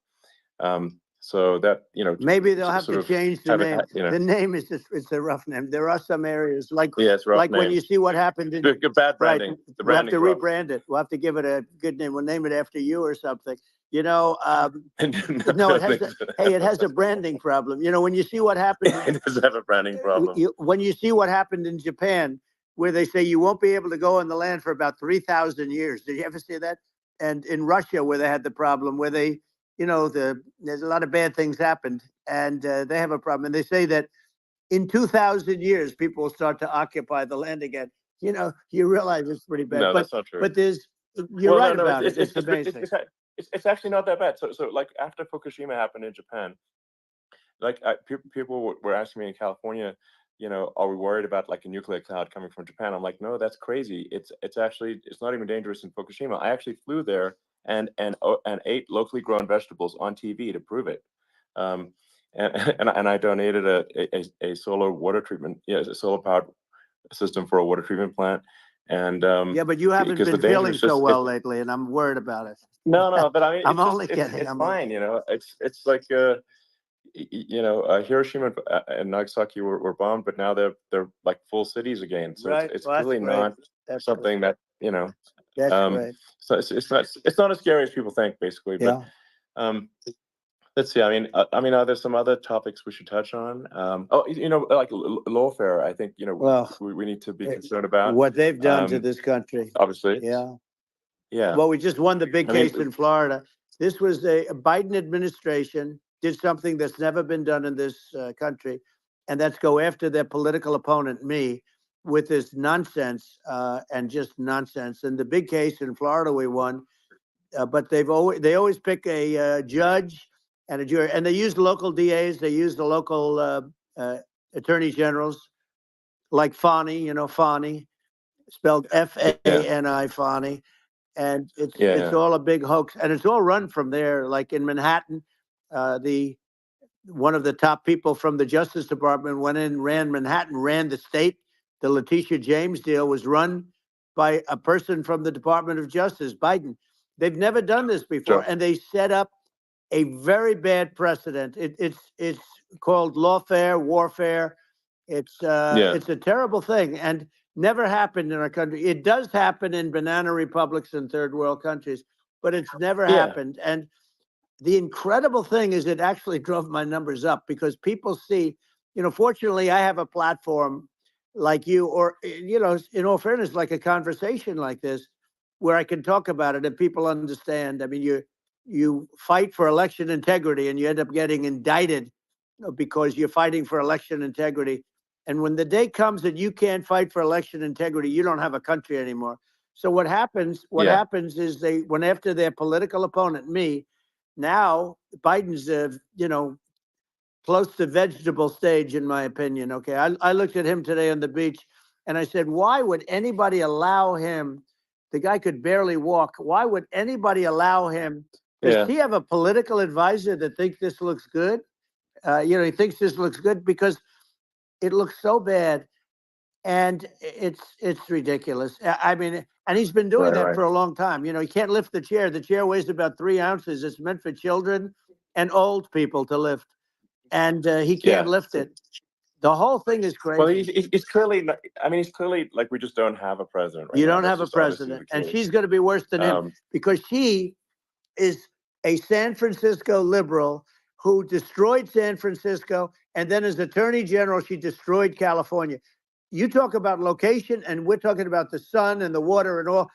B: So that
A: maybe they'll have to change the name. The name is it's a rough name. There are some areas like when you see what happened in
B: bad branding. The
A: we'll have to rebrand it. We'll have to give it a good name. We'll name it after you or something. No, it has a branding problem. When you see what happened,
B: it does have a branding problem.
A: When you see what happened in Japan, where they say you won't be able to go on the land for about 3,000 years. Did you ever see that? And in Russia, where they had the problem, where they there's a lot of bad things happened, and they have a problem. And they say that in 2,000 years, people will start to occupy the land again. You realize it's pretty bad.
B: No, that's not true.
A: But you're right about it. It's amazing.
B: It's actually not that bad. So like after Fukushima happened in Japan, like people were asking me in California, are we worried about like a nuclear cloud coming from Japan? I'm like, no, that's crazy. It's actually, it's not even dangerous in Fukushima. I actually flew there and ate locally grown vegetables on TV to prove it. And I donated a solar water treatment, a solar powered system for a water treatment plant. And
A: yeah, but you haven't
B: because the
A: been
B: danger
A: feeling
B: is
A: so
B: just
A: well lately, and I'm worried about it.
B: no, but I mean,
A: I'm
B: it's just
A: only kidding.
B: it's
A: I'm
B: fine, it's like Hiroshima and Nagasaki were bombed, but now they're like full cities again. So
A: right.
B: it's
A: Well, that's
B: really
A: great.
B: not
A: That's
B: something
A: great.
B: that
A: That's
B: um
A: great.
B: so it's not as scary as people think, basically. But
A: Yeah.
B: let's see. I mean, are there some other topics we should touch on? Like lawfare. I think
A: Well,
B: we need to be concerned about.
A: what they've done to this country.
B: Obviously,
A: Yeah.
B: yeah.
A: Well, we just won the big
B: I mean,
A: case in Florida. This was a Biden administration did something that's never been done in this country, and that's go after their political opponent, me, with this nonsense and just nonsense. And the big case in Florida we won, but they always pick a judge and a jury, and they use local DAs, they use the local attorney generals, like Fani, Fani, spelled Fani, Fani. And it's
B: yeah,
A: all a big hoax, and it's all run from there. Like in Manhattan, the one of the top people from the Justice Department went in, ran Manhattan, ran the state. The Letitia James deal was run by a person from the Department of Justice, Biden. They've never done this before,
B: sure.
A: and they set up a very bad precedent. It's called lawfare, warfare. It's
B: Yeah,
A: a terrible thing, and never happened in our country. It does happen in banana republics and third world countries, but it's never
B: yeah,
A: happened. And the incredible thing is it actually drove my numbers up because people see, fortunately I have a platform like you, or, in all fairness, like a conversation like this, where I can talk about it and people understand. I mean, you fight for election integrity and you end up getting indicted because you're fighting for election integrity. And when the day comes that you can't fight for election integrity, you don't have a country anymore. So what happens
B: yeah,
A: is they went after their political opponent, me. Now Biden's, close to vegetable stage, in my opinion. Okay, I looked at him today on the beach, and I said, why would anybody allow him? The guy could barely walk. Why would anybody allow him? Does
B: yeah.
A: he have a political advisor that thinks this looks good? He thinks this looks good because it looks so bad, and it's ridiculous. I mean, and he's been doing
B: Right,
A: that
B: right.
A: for a long time. He can't lift the chair. The chair weighs about 3 ounces. It's meant for children and old people to lift, and he can't
B: Yeah.
A: lift it. The whole thing is
B: Well,
A: crazy.
B: he's clearly not, I mean, he's clearly like, we just don't have a president right
A: You
B: now.
A: don't
B: That's
A: have a
B: just obviously
A: president,
B: the
A: and
B: case.
A: she's going to be worse than him because she is a San Francisco liberal who destroyed San Francisco, and then as Attorney General, she destroyed California. You talk about location, and we're talking about the sun and the water and all.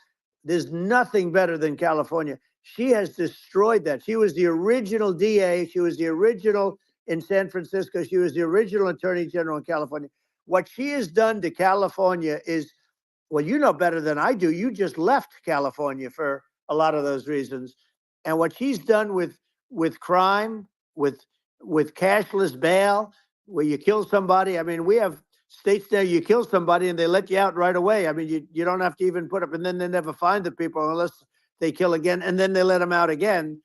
A: There's nothing better than California. She has destroyed that. She was the original DA. She was the original in San Francisco. She was the original Attorney General in California. What she has done to California is, well, you know better than I do. You just left California for a lot of those reasons. And what she's done with crime, with cashless bail, where you kill somebody. I mean, we have states there you kill somebody and they let you out right away. I mean, you don't have to even put up, and then they never find the people unless they kill again, and then they let them out again.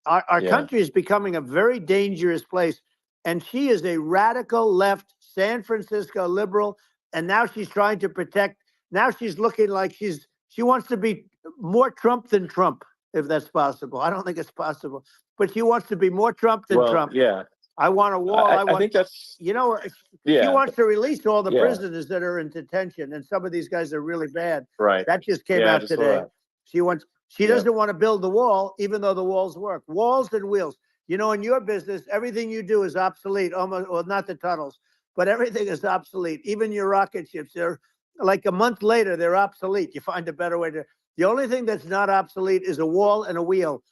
A: Our
B: Yeah.
A: country is becoming a very dangerous place. And she is a radical left San Francisco liberal. And now she's trying to protect. Now she's looking like she wants to be more Trump than Trump, if that's possible. I don't think it's possible, but she wants to be more Trump than
B: Well,
A: Trump.
B: yeah.
A: I want a wall.
B: I think that's,
A: She
B: yeah,
A: wants to release all the
B: yeah,
A: prisoners that are in detention, and some of these guys are really bad.
B: right.
A: That just came
B: Yeah, I
A: out
B: just saw
A: today.
B: that.
A: She
B: Yeah.
A: doesn't want to build the wall, even though the walls work. Walls and wheels. In your business, everything you do is obsolete. Almost, well, not the tunnels, but everything is obsolete. Even your rocket ships, they're like a month later, they're obsolete. You find a better way to. The only thing that's not obsolete is a wall and a wheel.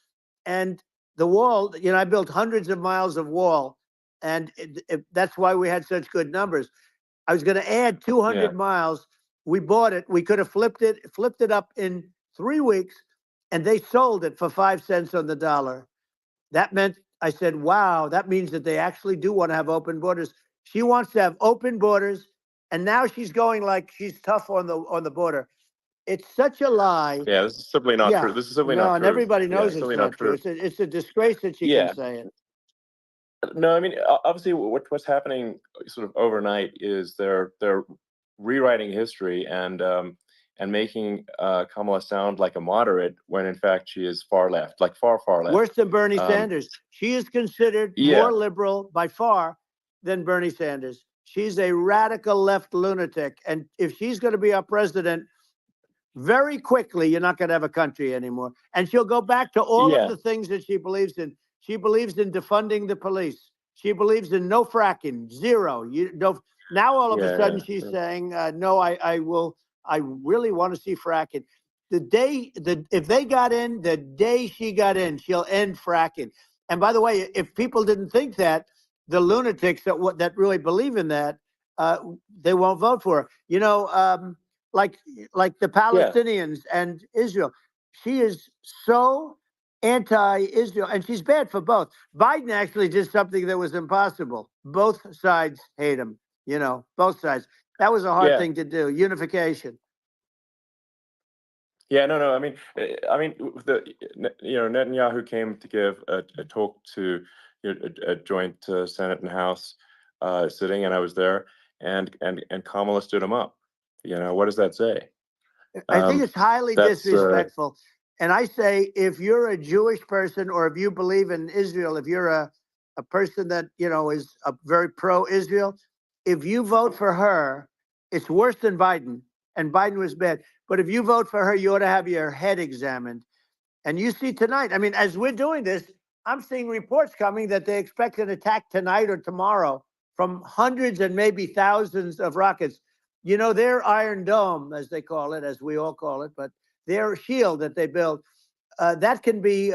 A: And the wall, I built hundreds of miles of wall, and that's why we had such good numbers. I was going to add 200
B: Yeah.
A: miles. We bought it. We could have flipped it up in 3 weeks, and they sold it for 5 cents on the dollar. That meant, I said, wow, that means that they actually do want to have open borders. She wants to have open borders, and now she's going like she's tough on the border. It's such a lie.
B: Yeah, this is simply not true.
A: Yeah,
B: This is simply
A: no,
B: not
A: and
B: true.
A: everybody
B: Yeah,
A: knows
B: it's
A: it's
B: simply
A: not
B: not
A: true.
B: true.
A: It's a disgrace that she
B: Yeah.
A: can say it.
B: No, I mean, obviously, what's happening sort of overnight is they're rewriting history and making Kamala sound like a moderate when in fact she is far left, like far left.
A: Worse than Bernie Sanders. She is considered more liberal by far than Bernie Sanders. She's a radical left lunatic, and if she's going to be our president, very quickly, you're not going to have a country anymore. And she'll go back to all of the things that she believes in. She believes in defunding the police. She believes in no fracking, zero. You know, now all of a sudden she's saying, no, I really want to see fracking. If they got in, the day she got in, she'll end fracking. And by the way, if people didn't think that, the lunatics that really believe in that, they won't vote for her. You know, like the Palestinians and Israel. She is so anti-Israel, and she's bad for both. Biden actually did something that was impossible. Both sides hate him, you know, both sides. That was a hard thing to do, unification.
B: Yeah, no. I mean, Netanyahu came to give a talk to a joint Senate and House sitting, and I was there, and Kamala stood him up. You know, what does that say?
A: I think it's highly disrespectful. And I say, if you're a Jewish person, or if you believe in Israel, if you're a person that, you know, is a very pro-Israel, if you vote for her, it's worse than Biden. And Biden was bad. But if you vote for her, you ought to have your head examined. And you see tonight, I mean, as we're doing this, I'm seeing reports coming that they expect an attack tonight or tomorrow from hundreds and maybe thousands of rockets. You know, their Iron Dome, as they call it, as we all call it, but their shield that they build, that can be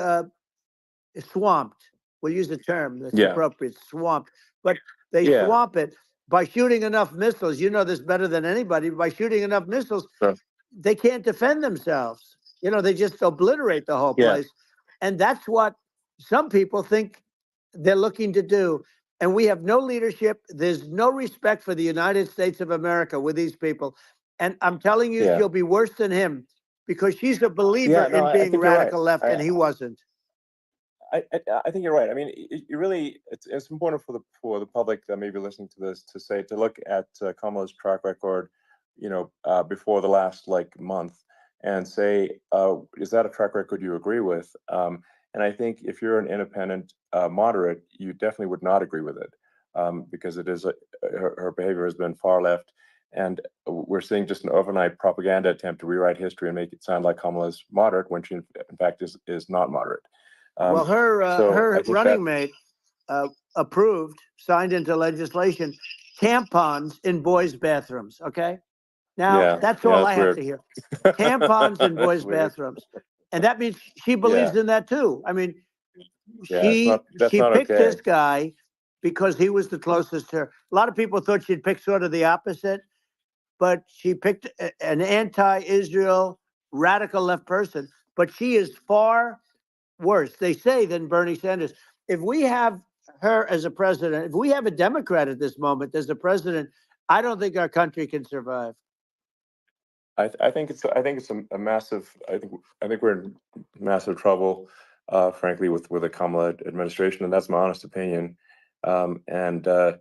A: swamped. We'll use the term that's appropriate, swamped. But they swamp it by shooting enough missiles. You know this better than anybody. By shooting enough missiles, they can't defend themselves. You know, they just obliterate the whole place. And that's what some people think they're looking to do. And we have no leadership. There's no respect for the United States of America with these people. And I'm telling you, she'll be worse than him, because she's a believer in being radical left, and he wasn't.
B: I think you're right. I mean, you really, it's important for the public that may be listening to this to look at Kamala's track record, you know, before the last month, and say, is that a track record you agree with? And I think if you're an independent moderate, you definitely would not agree with it, because it is her behavior has been far left, and we're seeing just an overnight propaganda attempt to rewrite history and make it sound like Kamala's moderate when she in fact is not moderate.
A: Well, her running mate approved, signed into legislation, tampons in boys' bathrooms. Okay, now that's all I have to hear. Tampons in boys' bathrooms, and that means she believes in that too. I mean, she picked this guy because he was the closest to her. A lot of people thought she'd pick sort of the opposite, but she picked an anti-Israel radical left person. But she is far worse, they say, than Bernie Sanders. If we have her as a president, if we have a Democrat at this moment as a president, I don't think our country can survive.
B: I think it's a massive. I think we're in massive trouble, frankly, with the Kamala administration, and that's my honest opinion. And I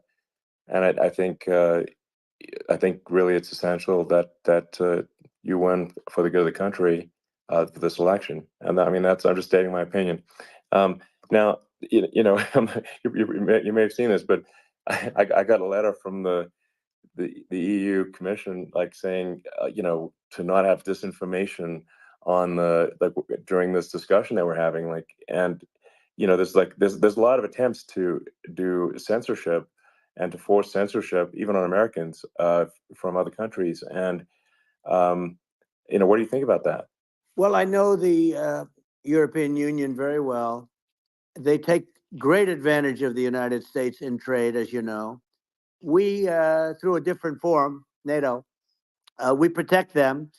B: think really it's essential that you win for the good of the country for this election. And I mean, I'm just stating my opinion. Now, you know, you may have seen this, but I got a letter from the EU Commission, saying, you know, to not have disinformation on during this discussion that we're having, and you know, there's a lot of attempts to do censorship and to force censorship even on Americans from other countries. And you know, what do you think about that?
A: Well, I know the European Union very well. They take great advantage of the United States in trade, as you know. We, through a different forum, NATO, we protect them.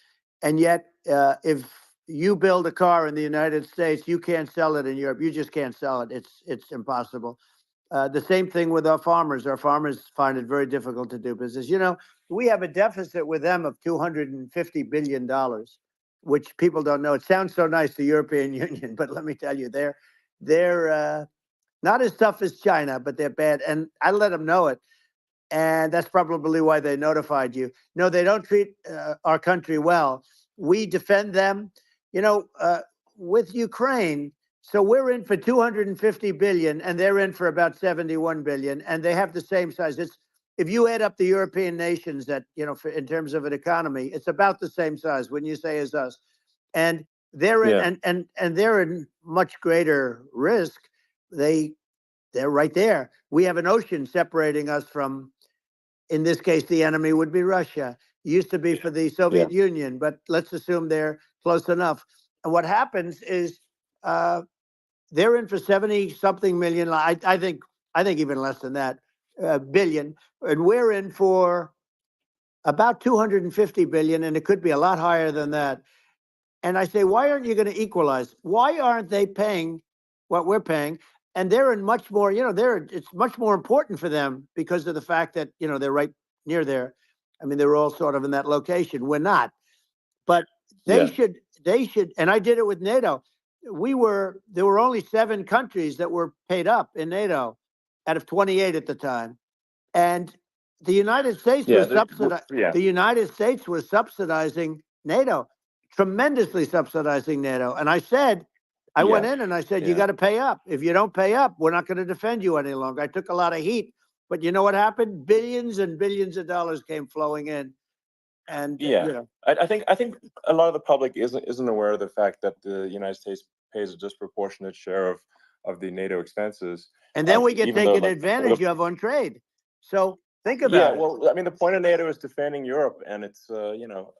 A: And yet, if you build a car in the United States, you can't sell it in Europe. You just can't sell it. It's impossible. The same thing with our farmers. Our farmers find it very difficult to do business. You know, we have a deficit with them of $250 billion, which people don't know. It sounds so nice, the European Union, but let me tell you, they're not as tough as China, but they're bad. And I let them know it. And that's probably why they notified you. No, they don't treat our country well. We defend them, you know, with Ukraine. So we're in for 250 billion, and they're in for about 71 billion, and they have the same size. It's, if you add up the European nations that, you know, in terms of an economy, it's about the same size when you say as us, and they're in, and they're in much greater risk. They're right there. We have an ocean separating us from, in this case, the enemy would be Russia. It used to be for the Soviet Union, but let's assume they're close enough. And what happens is they're in for 70 something million. I think even less than that, billion, and we're in for about 250 billion, and it could be a lot higher than that. And I say, why aren't you going to equalize? Why aren't they paying what we're paying? And they're in much more, you know, it's much more important for them because of the fact that, you know, they're right near there. I mean, they're all sort of in that location. We're not, but they should, and I did it with NATO. There were only 7 countries that were paid up in NATO out of 28 at the time. And the United States was the United States was subsidizing NATO, tremendously subsidizing NATO. And I said, I went in and I said, you got to pay up. If you don't pay up, we're not going to defend you any longer. I took a lot of heat, but you know what happened? Billions and billions of dollars came flowing in. And you know,
B: I think a lot of the public isn't aware of the fact that the United States pays a disproportionate share of the NATO expenses.
A: And then we get taken advantage of on trade. So think about it.
B: Yeah, well, I mean, the point of NATO is defending Europe, and it's you know,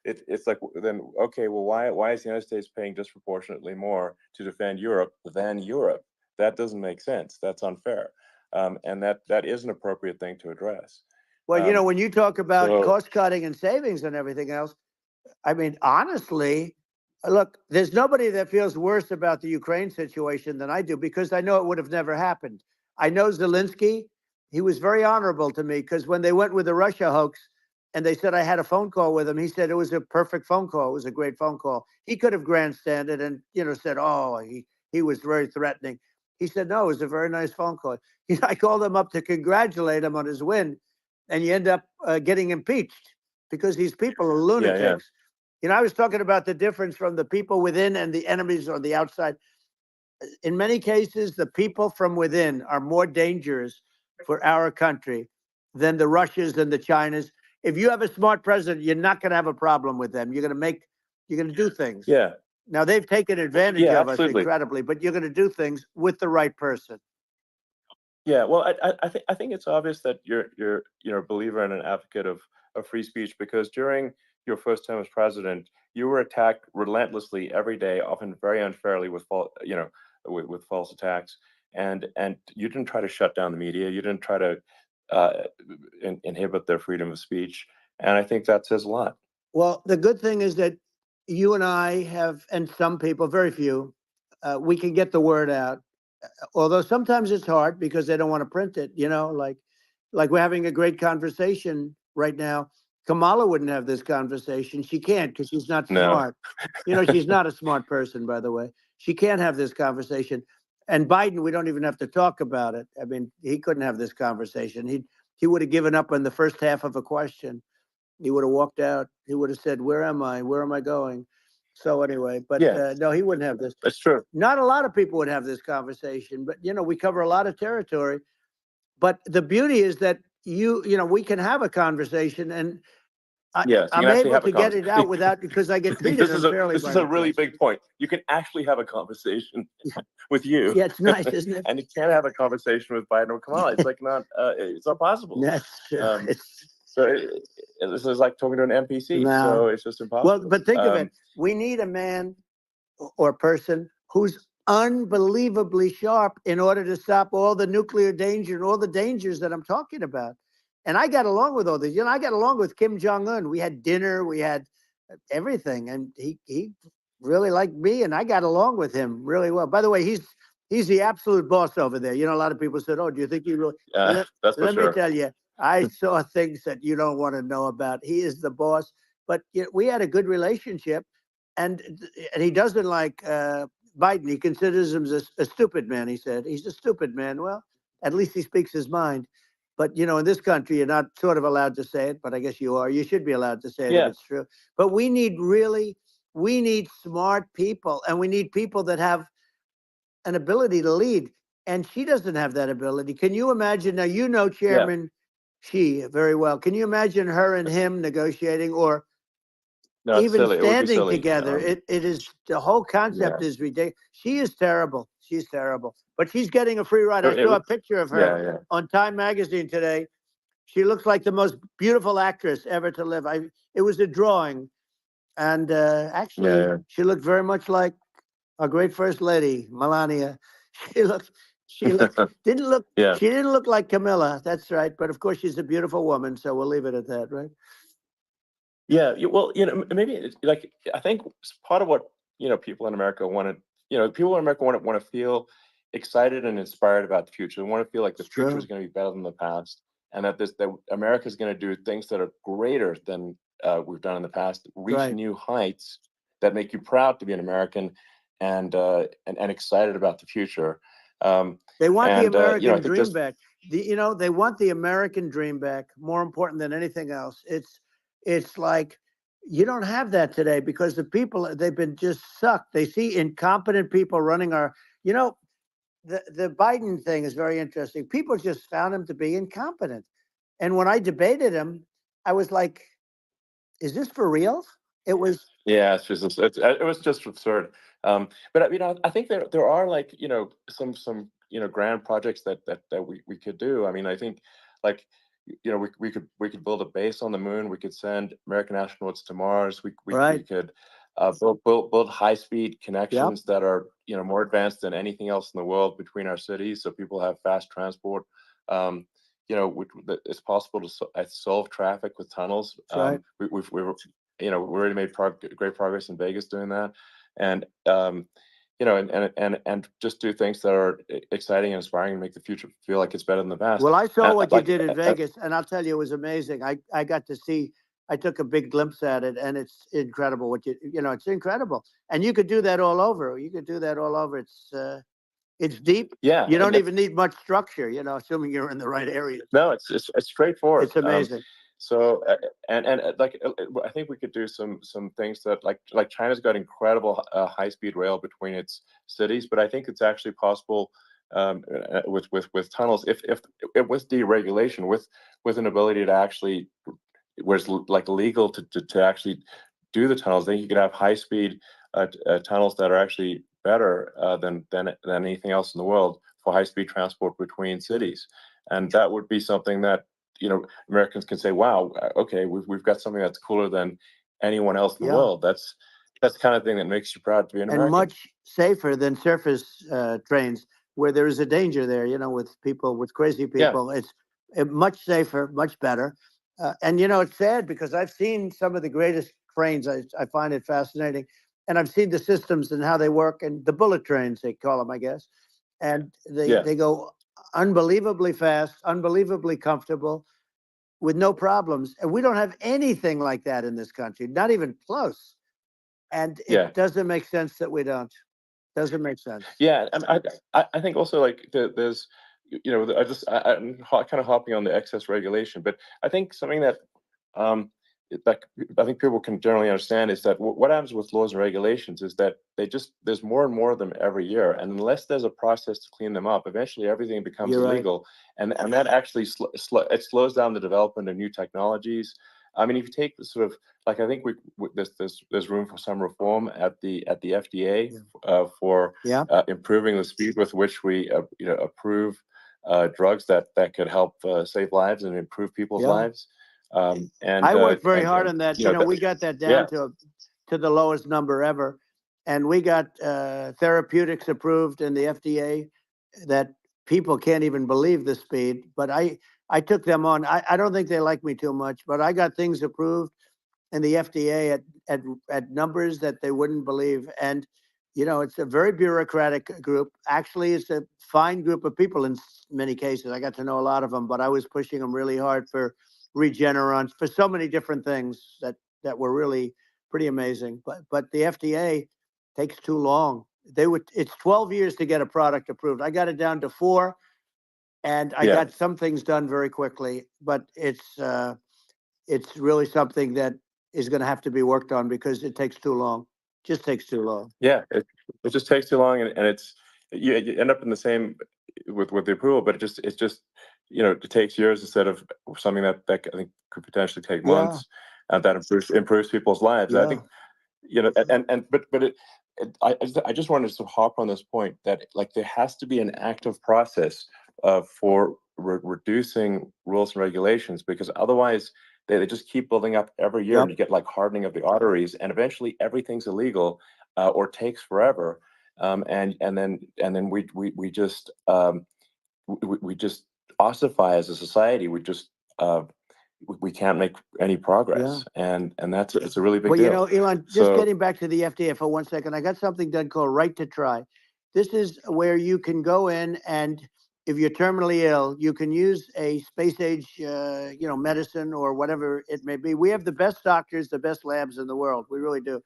B: it's like, then okay, well, why is the United States paying disproportionately more to defend Europe than Europe? That doesn't make sense. That's unfair, and that is an appropriate thing to address.
A: Well, you know, when you talk about cost cutting and savings and everything else, I mean, honestly, look, there's nobody that feels worse about the Ukraine situation than I do, because I know it would have never happened. I know Zelensky. He was very honorable to me, because when they went with the Russia hoax and they said I had a phone call with him, he said it was a perfect phone call. It was a great phone call. He could have grandstanded and, you know, said, oh, he was very threatening. He said, no, it was a very nice phone call. I called him up to congratulate him on his win, and you end up getting impeached because these people are lunatics. You know, I was talking about the difference from the people within and the enemies on the outside. In many cases, the people from within are more dangerous for our country than the Russians and the Chinas. If you have a smart president, you're not going to have a problem with them. You're going to do things.
B: Yeah.
A: Now, they've taken advantage of us incredibly, but you're going to do things with the right person.
B: Yeah, well, I think it's obvious that you're a believer and an advocate of free speech, because during your first term as president, you were attacked relentlessly every day, often very unfairly with with false attacks, and you didn't try to shut down the media. You didn't try to inhibit their freedom of speech, and I think that says a lot.
A: Well, the good thing is that you and I have, and some people, very few, we can get the word out. Although sometimes it's hard because they don't want to print it, you know, like we're having a great conversation right now. Kamala wouldn't have this conversation. She can't, because she's not smart. You know, she's not a smart person, by the way. She can't have this conversation. And Biden, we don't even have to talk about it. I mean, he couldn't have this conversation. He would have given up on the first half of a question. He would have walked out. He would have said, where am I? Where am I going? So anyway, but no, he wouldn't have this.
B: That's true.
A: Not a lot of people would have this conversation, but, you know, we cover a lot of territory. But the beauty is that you know, we can have a conversation, and I'm able to get it out without, because I get treated unfairly.
B: This is a really big point. You can actually have a conversation with you.
A: Yeah, it's nice, isn't it?
B: And you can't have a conversation with Biden or Kamala. It's like it's not possible.
A: That's true.
B: So this is like talking to an NPC. No. So it's just impossible.
A: Well, but think of it. We need a man or person who's unbelievably sharp in order to stop all the nuclear danger and all the dangers that I'm talking about. And I got along with all this. You know, I got along with Kim Jong-un. We had dinner. We had everything. And he really liked me, and I got along with him really well. By the way, he's He's the absolute boss over there. You know, a lot of people said, "Oh, do you think he really?"
B: That's for
A: Let me
B: sure.
A: tell you, I saw things that you don't want to know about. He is the boss. But we had a good relationship, and he doesn't like Biden. He considers him a stupid man. He said he's a stupid man. Well, at least he speaks his mind. But you know, in this country, you're not sort of allowed to say it. But I guess you are. You should be allowed to say it if it's true. But we need smart people, and we need people that have an ability to lead. And she doesn't have that ability. Can you imagine? Now, you know Chairman Xi very well. Can you imagine her and him negotiating, or even standing together? It is, the whole concept is ridiculous. She is terrible. She's terrible. But she's getting a free ride. I saw a picture of her on Time Magazine today. She looks like the most beautiful actress ever to live. It was a drawing. And actually, she looked very much like our great First Lady, Melania. She didn't look like Camilla. That's right. But of course, she's a beautiful woman. So we'll leave it at that, right?
B: Yeah. Well, maybe like, I think part of what, people in America want to feel excited and inspired about the future. They want to feel like the future is going to be better than the past, and that America is going to do things that are greater than we've done in the past, reach new heights that make you proud to be an American, and excited about the future.
A: They want the American dream back. They want the American dream back. More important than anything else. It's like you don't have that today because the people, they've been just sucked. They see incompetent people running our. The Biden thing is very interesting. People just found him to be incompetent, and when I debated him, I was like, "Is this for real?" It was.
B: Yeah, it was just absurd. But I think there are, like, some grand projects that we could do. I mean, I think, like, we could build a base on the moon. We could send American astronauts to Mars. We could build high-speed connections that are more advanced than anything else in the world between our cities, so people have fast transport. It's possible to solve traffic with tunnels. We've we already made great progress in Vegas doing that, and and just do things that are exciting and inspiring and make the future feel like it's better than the past.
A: Well, I saw what you did in Vegas, and I'll tell you, it was amazing. I got to see. I took a big glimpse at it, and it's incredible. It's incredible, and you could do that all over. You could do that all over. It's deep.
B: Yeah,
A: you don't even need much structure. Assuming you're in the right area.
B: No, it's straightforward.
A: It's amazing.
B: So like, I think we could do some things that, like China's got incredible high-speed rail between its cities, but I think it's actually possible with tunnels, if with deregulation, with an ability to actually, where it's like legal to actually do the tunnels. Then you could have high-speed tunnels that are actually better than anything else in the world for high-speed transport between cities, and that would be something that Americans can say, "Wow, okay, we've got something that's cooler than anyone else in the world." That's the kind of thing that makes you proud to be an American.
A: And much safer than surface trains, where there is a danger there. With crazy people, it's much safer, much better. And it's sad because I've seen some of the greatest trains. I find it fascinating, and I've seen the systems and how they work, and the bullet trains they call them, I guess, and they go unbelievably fast, unbelievably comfortable, with no problems. And we don't have anything like that in this country, not even close. And it doesn't make sense that we don't. Doesn't make sense.
B: Yeah, and I think also, like, there's, I'm kind of hopping on the excess regulation, but I think something that like, I think people can generally understand is that what happens with laws and regulations is that there's more and more of them every year, and unless there's a process to clean them up, eventually everything becomes illegal, and that actually it slows down the development of new technologies. I mean, if you take the sort of, like, I think there's room for some reform at the FDA for improving the speed with which we approve drugs that could help save lives and improve people's lives. And
A: I worked very hard on that. We got that down to the lowest number ever, and we got therapeutics approved in the FDA that people can't even believe the speed. But I took them on. I don't think they like me too much, but I got things approved in the FDA at numbers that they wouldn't believe. And you know, it's a very bureaucratic group. Actually, it's a fine group of people in many cases. I got to know a lot of them, but I was pushing them really hard for Regeneron, for so many different things that were really pretty amazing. But the FDA takes too long. It's 12 years to get a product approved. I got it down to 4, and I got some things done very quickly. But it's really something that is going to have to be worked on because it takes too long. Just takes too long.
B: Yeah, it just takes too long, and it's you end up in the same with the approval, but it's just you know, it takes years instead of something that I think could potentially take months, and that improves people's lives. I think, you know, but I just wanted to hop on this point that, like, there has to be an active process for reducing rules and regulations, because otherwise they just keep building up every year, and you get like hardening of the arteries, and eventually everything's illegal or takes forever, and then we just ossify as a society. We can't make any progress, and it's a really big deal.
A: You know, Elon, just getting back to the FDA for 1 second, I got something done called Right to Try. This is where you can go in, and if you're terminally ill, you can use a space age, you know, medicine or whatever it may be. We have the best doctors, the best labs in the world. We really do.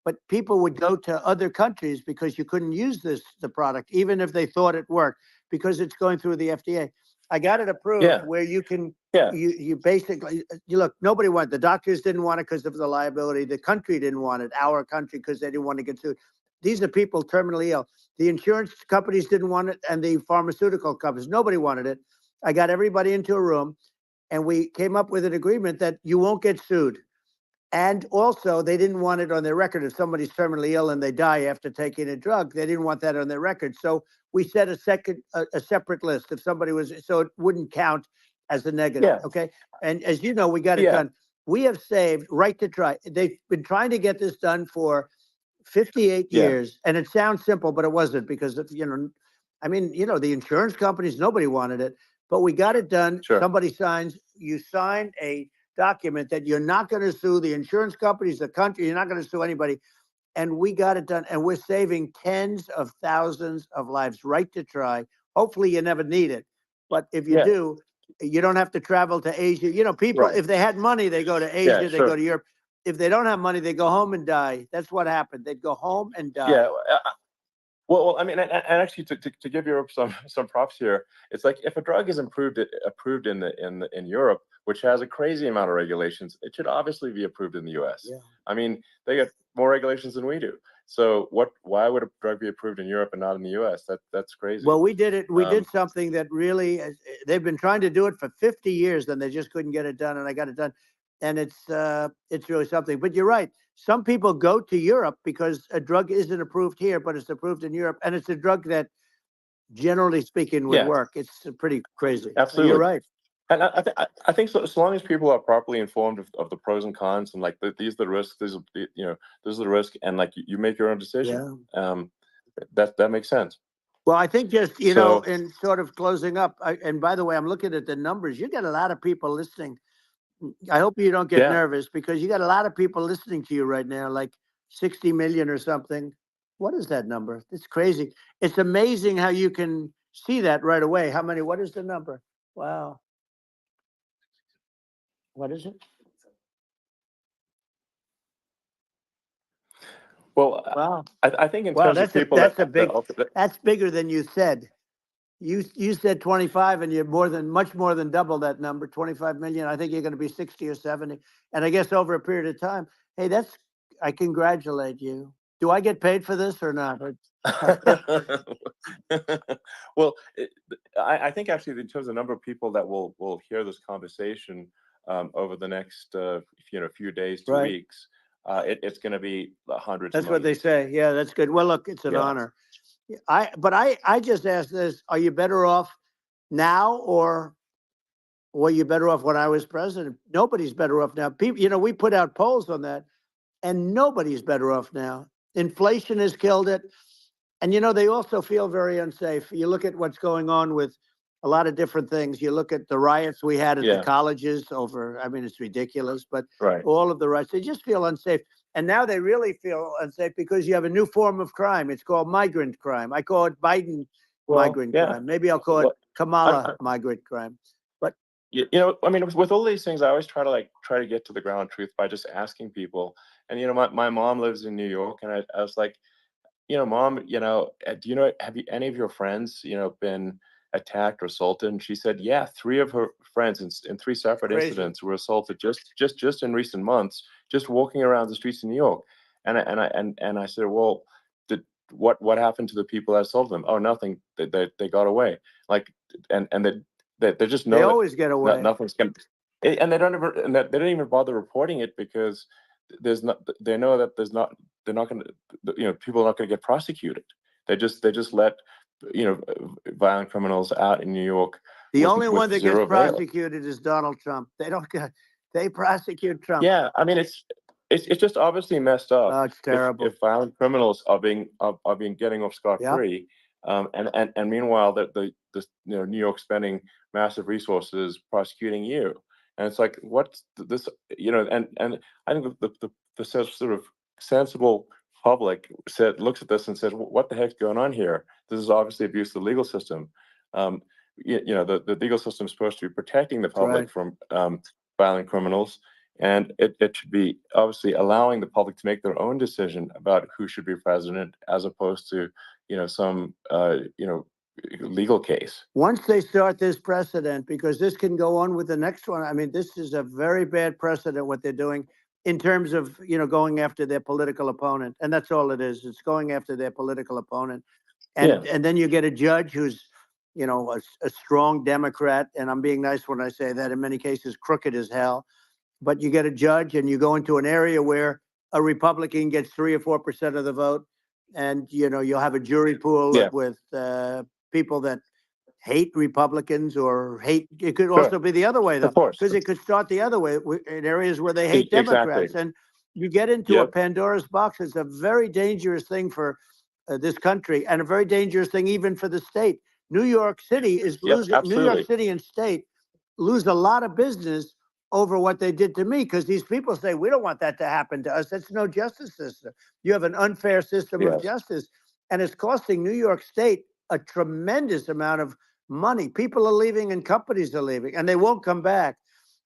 A: But people would go to other countries because you couldn't use the product, even if they thought it worked, because it's going through the FDA. I got it approved where you can, you basically, you look, nobody wanted, the doctors didn't want it because of the liability. The country didn't want it, our country, because they didn't want to get sued. These are people terminally ill. The insurance companies didn't want it, and the pharmaceutical companies, nobody wanted it. I got everybody into a room, and we came up with an agreement that you won't get sued. And also, they didn't want it on their record. If somebody's terminally ill and they die after taking a drug, they didn't want that on their record. So we set a separate list if somebody was, so it wouldn't count as a negative. Okay. And as you know, we got it done. We have saved Right to Try. They've been trying to get this done for 58 years. And it sounds simple, but it wasn't, because, you know, I mean, you know, the insurance companies, nobody wanted it, but we got it done. Somebody signs, you sign a document that you're not going to sue the insurance companies, the country, you're not going to sue anybody. And we got it done. And we're saving tens of thousands of lives. Right to Try. Hopefully you never need it. But if you do, you don't have to travel to Asia. You know, people, if they had money, they go to Asia, they go to Europe. If they don't have money, they go home and die. That's what happened. They'd go home and die.
B: Well, I mean, and actually, to give Europe some props here, it's like if a drug is approved in Europe, which has a crazy amount of regulations, it should obviously be approved in the U.S. I mean, they get more regulations than we do. So why would a drug be approved in Europe and not in the U.S.? That's crazy.
A: Well, we did it. We did something that really, they've been trying to do it for 50 years, and they just couldn't get it done, and I got it done. And it's really something. But you're right. Some people go to Europe because a drug isn't approved here, but it's approved in Europe, and it's a drug that, generally speaking, would work. It's pretty crazy.
B: Absolutely,
A: you're right.
B: And I think so, as long as people are properly informed of the pros and cons, and like these are the risks, this is the risk, and like you make your own decision. That makes sense.
A: Well, I think just, you know, in sort of closing up, and by the way, I'm looking at the numbers. You got a lot of people listening. I hope you don't get nervous, because you got a lot of people listening to you right now, like 60 million or something. What is that number? It's crazy. It's amazing how you can see that right away. How many? What is the number? Wow. What is it?
B: Well,
A: wow.
B: I think in terms of people,
A: that's bigger than you said. You said 25, and you're much more than double that number, 25 million. I think you're going to be 60 or 70. And I guess over a period of time, hey, I congratulate you. Do I get paid for this or not?
B: Well, I think actually in terms of the number of people that will hear this conversation over the next few days to weeks, it's going to be hundreds.
A: That's what they say. Yeah, that's good. Well, look, it's an honor. But I just asked this: are you better off now, or were you better off when I was president? Nobody's better off now. People, you know, we put out polls on that, and nobody's better off now. Inflation has killed it, and you know, they also feel very unsafe. You look at what's going on with a lot of different things. You look at the riots we had at the colleges over. I mean, it's ridiculous, but all of the riots, they just feel unsafe. And now they really feel unsafe because you have a new form of crime. It's called migrant crime. I call it Biden migrant crime. Maybe I'll call it Kamala migrant crime. But
B: you know, I mean, with all these things, I always try to get to the ground truth by just asking people. And you know, my mom lives in New York, and I was like, you know, Mom, you know, do you know, have any of your friends, you know, been attacked or assaulted? And she said, yeah, 3 of her friends in 3 separate incidents were assaulted just in recent months, just walking around the streets of New York. And I said, well, what happened to the people that assaulted them? Oh, nothing. They got away. Like, and they just know
A: they always get away.
B: nothing's going. And they don't even bother reporting it because there's not. They know that they're not going to. You know, people are not going to get prosecuted. They just let, you know, violent criminals out in New York.
A: The only one that gets prosecuted is Donald Trump. They prosecute Trump.
B: Yeah, I mean, it's just obviously messed up.
A: Oh, it's terrible.
B: If violent criminals are getting off scot-free, and meanwhile the you know, New York spending massive resources prosecuting you, and it's like, what's this, you know? And I think the sort of sensible public looks at this and says, what the heck's going on here? This is obviously abuse of the legal system. You know, the legal system is supposed to be protecting the public from violent criminals, and it should be obviously allowing the public to make their own decision about who should be president, as opposed to, you know, some you know, legal case.
A: Once they start this precedent, because this can go on with the next one. I mean, this is a very bad precedent what they're doing in terms of, you know, going after their political opponent, and that's all it is. It's going after their political opponent, and then you get a judge who's, you know, a strong Democrat, and I'm being nice when I say that. In many cases, crooked as hell. But you get a judge, and you go into an area where a Republican gets 3 or 4% of the vote, and you know, you'll have a jury pool with people that hate Republicans or hate. It could also be the other way, though, because it could start the other way in areas where they hate Democrats, and you get into a Pandora's box. It's a very dangerous thing for this country, and a very dangerous thing even for the state. New York City is losing. New York City and state lose a lot of business over what they did to me, because these people say, we don't want that to happen to us. That's no justice system. You have an unfair system of justice, and it's costing New York State a tremendous amount of money. People are leaving and companies are leaving, and they won't come back.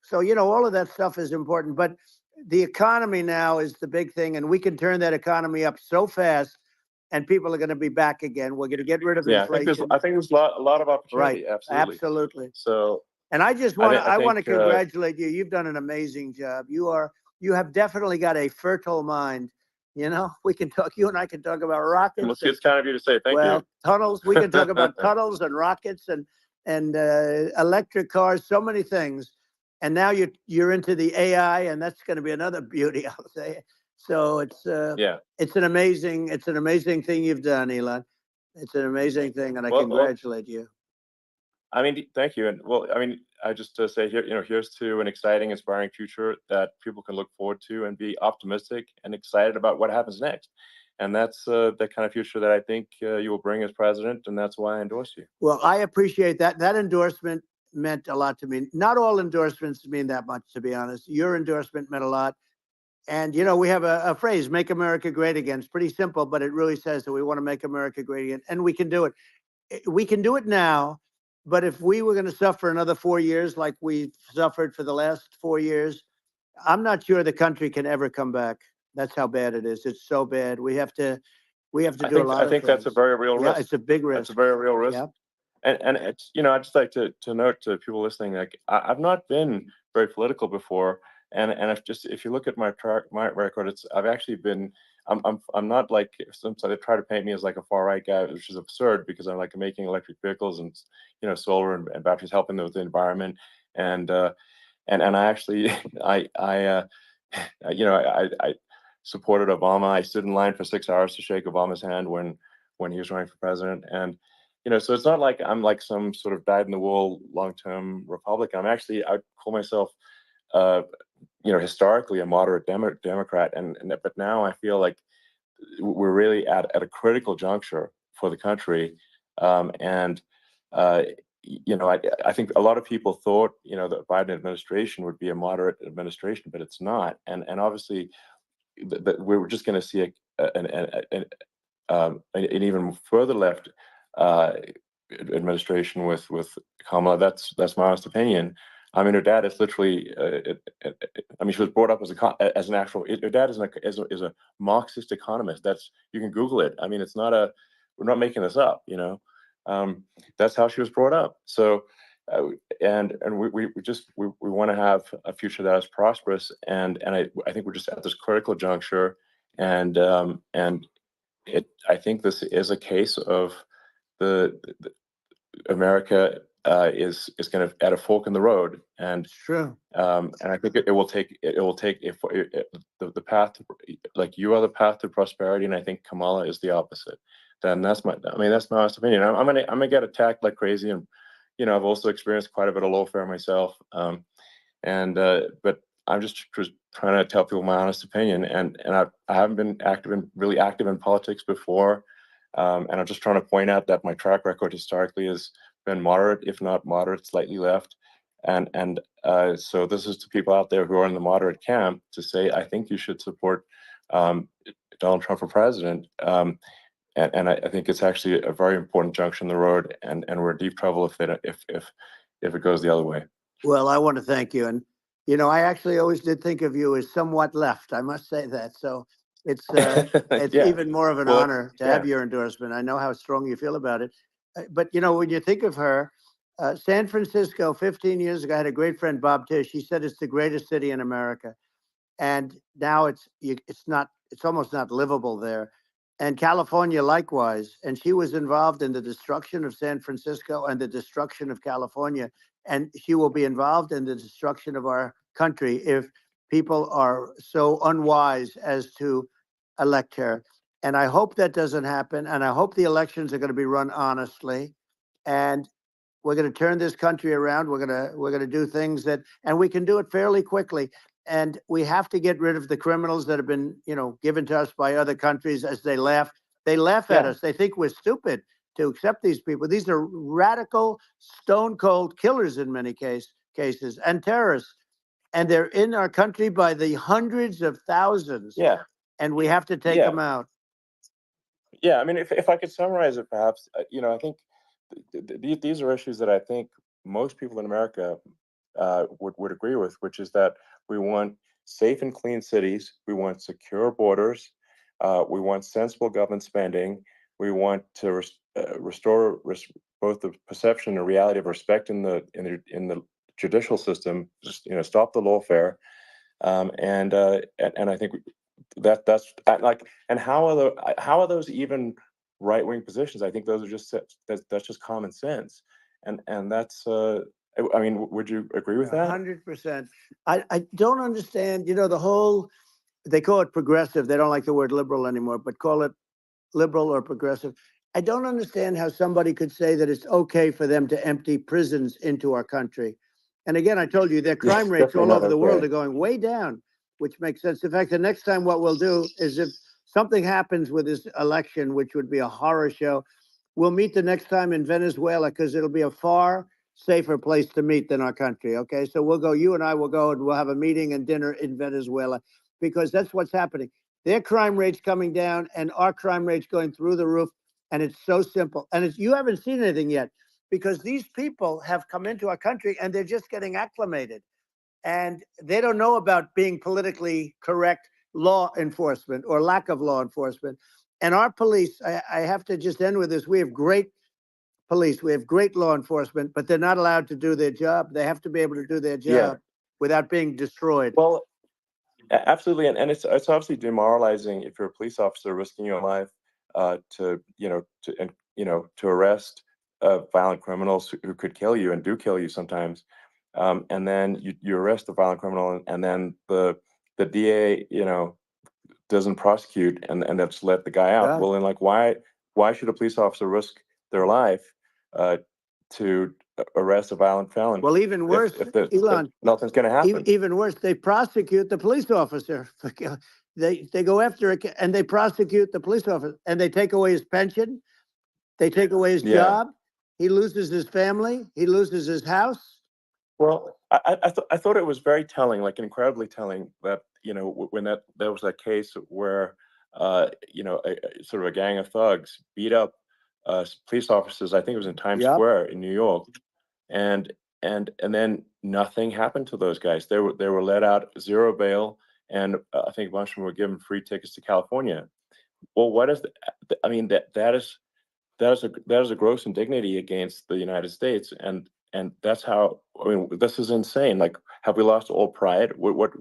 A: So, you know, all of that stuff is important, but the economy now is the big thing, and we can turn that economy up so fast, and people are going to be back again. We're going to get rid of inflation.
B: I think there's a lot of opportunity.
A: Right. Absolutely.
B: So,
A: and I just want to, I want to congratulate you. You've done an amazing job. You have definitely got a fertile mind. You know, we can talk, you and I can talk about rockets.
B: Well, it's kind of you to say. Thank you.
A: Tunnels. We can talk about tunnels and rockets and electric cars, so many things. And now you're into the AI, and that's going to be another beauty, I'll say. So it's an amazing thing you've done, Elon. It's an amazing thing, and I congratulate you.
B: I mean, thank you. And well, I mean, I just say here, you know, here's to an exciting, inspiring future that people can look forward to and be optimistic and excited about what happens next. And that's the kind of future that I think you will bring as president, and that's why I endorse you.
A: Well, I appreciate that. That endorsement meant a lot to me. Not all endorsements mean that much, to be honest. Your endorsement meant a lot. And, you know, we have a phrase, make America great again. It's pretty simple, but it really says that we want to make America great again. And we can do it. We can do it now. But if we were going to suffer another 4 years like we've suffered for the last 4 years, I'm not sure the country can ever come back. That's how bad it is. It's so bad. We have to do a lot of things.
B: I think that's a very real risk.
A: It's a big risk.
B: It's a very real risk. And it's, you know, I'd just like to note to people listening, like, I've not been very political before. And if you look at my record, I've actually been, I'm not like, sometimes they try to paint me as like a far right guy, which is absurd, because I'm like making electric vehicles and, you know, solar and batteries, helping with the environment. And I actually, you know, I supported Obama. I stood in line for 6 hours to shake Obama's hand when he was running for president. And, you know, so it's not like I'm like some sort of dyed-in-the-wool long-term Republican. I call myself, you know, historically a moderate Democrat, but now I feel like we're really at a critical juncture for the country, and you know, I think a lot of people thought, you know, the Biden administration would be a moderate administration, but it's not, and obviously that we were just going to see an even further left administration with Kamala. That's my honest opinion. I mean, her dad is literally. I mean, she was brought up as an actual. Her dad is a Marxist economist. You can Google it. I mean, it's not a. We're not making this up. You know, that's how she was brought up. So, and we want to have a future that is prosperous. And I think we're just at this critical juncture. And I think this is a case of the America is kind of at a fork in the road, and
A: True.
B: And I think it will take the path to, like, you are the path to prosperity, and I think Kamala is the opposite. Then that's my honest opinion. I'm gonna get attacked like crazy, and you know, I've also experienced quite a bit of lawfare myself, but I'm just trying to tell people my honest opinion, and I haven't been really active in politics before, and I'm just trying to point out that my track record historically has been moderate, if not moderate, slightly left, and so this is to people out there who are in the moderate camp to say, I think you should support Donald Trump for president, and I think it's actually a very important junction in the road, and we're in deep trouble if it goes the other way.
A: Well, I want to thank you, and you know, I actually always did think of you as somewhat left. I must say that. So it's
B: Yeah.
A: even more of an honor to have your endorsement. I know how strong you feel about it. But you know, when you think of her, San Francisco 15 years ago, I had a great friend, Bob Tish. He said it's the greatest city in America, and now it's almost not livable there. And California likewise. And she was involved in the destruction of San Francisco and the destruction of California. And she will be involved in the destruction of our country if people are so unwise as to elect her. And I hope that doesn't happen. And I hope the elections are going to be run honestly. And we're going to turn this country around. We're going to do things and we can do it fairly quickly. And we have to get rid of the criminals that have been, you know, given to us by other countries as they laugh. They laugh at us. They think we're stupid to accept these people. These are radical, stone cold killers in many cases and terrorists. And they're in our country by the hundreds of thousands.
B: Yeah.
A: And we have to take them out.
B: Yeah. I mean, if I could summarize it, perhaps, you know, I think these are issues that I think most people in America would agree with, which is that we want safe and clean cities, we want secure borders, we want sensible government spending, we want to restore both the perception and reality of respect in the judicial system. Just, you know, stop the lawfare, and I think that's like, and how are those even right-wing positions? I think those are just that's just common sense, and that's. I mean, would you agree with that?
A: 100%. I don't understand, you know, they call it progressive. They don't like the word liberal anymore, but call it liberal or progressive. I don't understand how somebody could say that it's okay for them to empty prisons into our country. And again, I told you, their crime rates all over the world are going way down, which makes sense. In fact, the next time what we'll do is, if something happens with this election, which would be a horror show, we'll meet the next time in Venezuela, because it'll be a far safer place to meet than our country. Okay, so you and I will go and we'll have a meeting and dinner in Venezuela, because that's what's happening. Their crime rates coming down and our crime rates going through the roof. And it's so simple. And you haven't seen anything yet, because these people have come into our country and they're just getting acclimated. And they don't know about being politically correct law enforcement or lack of law enforcement. And our police, I have to just end with this. We have great police. We have great law enforcement, but they're not allowed to do their job. They have to be able to do their job without being destroyed.
B: Well, absolutely. And it's obviously demoralizing if you're a police officer risking your life to arrest violent criminals who could kill you and do kill you sometimes. And then you arrest the violent criminal, and then the DA, you know, doesn't prosecute and that's let the guy out. Well, then, like, why should a police officer risk their life to arrest a violent felon?
A: Well, even worse, Elon,
B: if nothing's going to happen.
A: Even worse, they prosecute the police officer. They go after it and they prosecute the police officer, and they take away his pension. They take away his job. He loses his family. He loses his house.
B: Well, I thought it was very telling, like incredibly telling, that you know, when there was that case where, you know, sort of a gang of thugs beat up police officers. I think it was in Times
A: Yep.
B: Square in New York, and then nothing happened to those guys. They were let out, zero bail, and I think a bunch of them were given free tickets to California. Well, what is I mean, that is a gross indignity against the United States, and that's how, I mean, this is insane. Like, have we lost all pride? What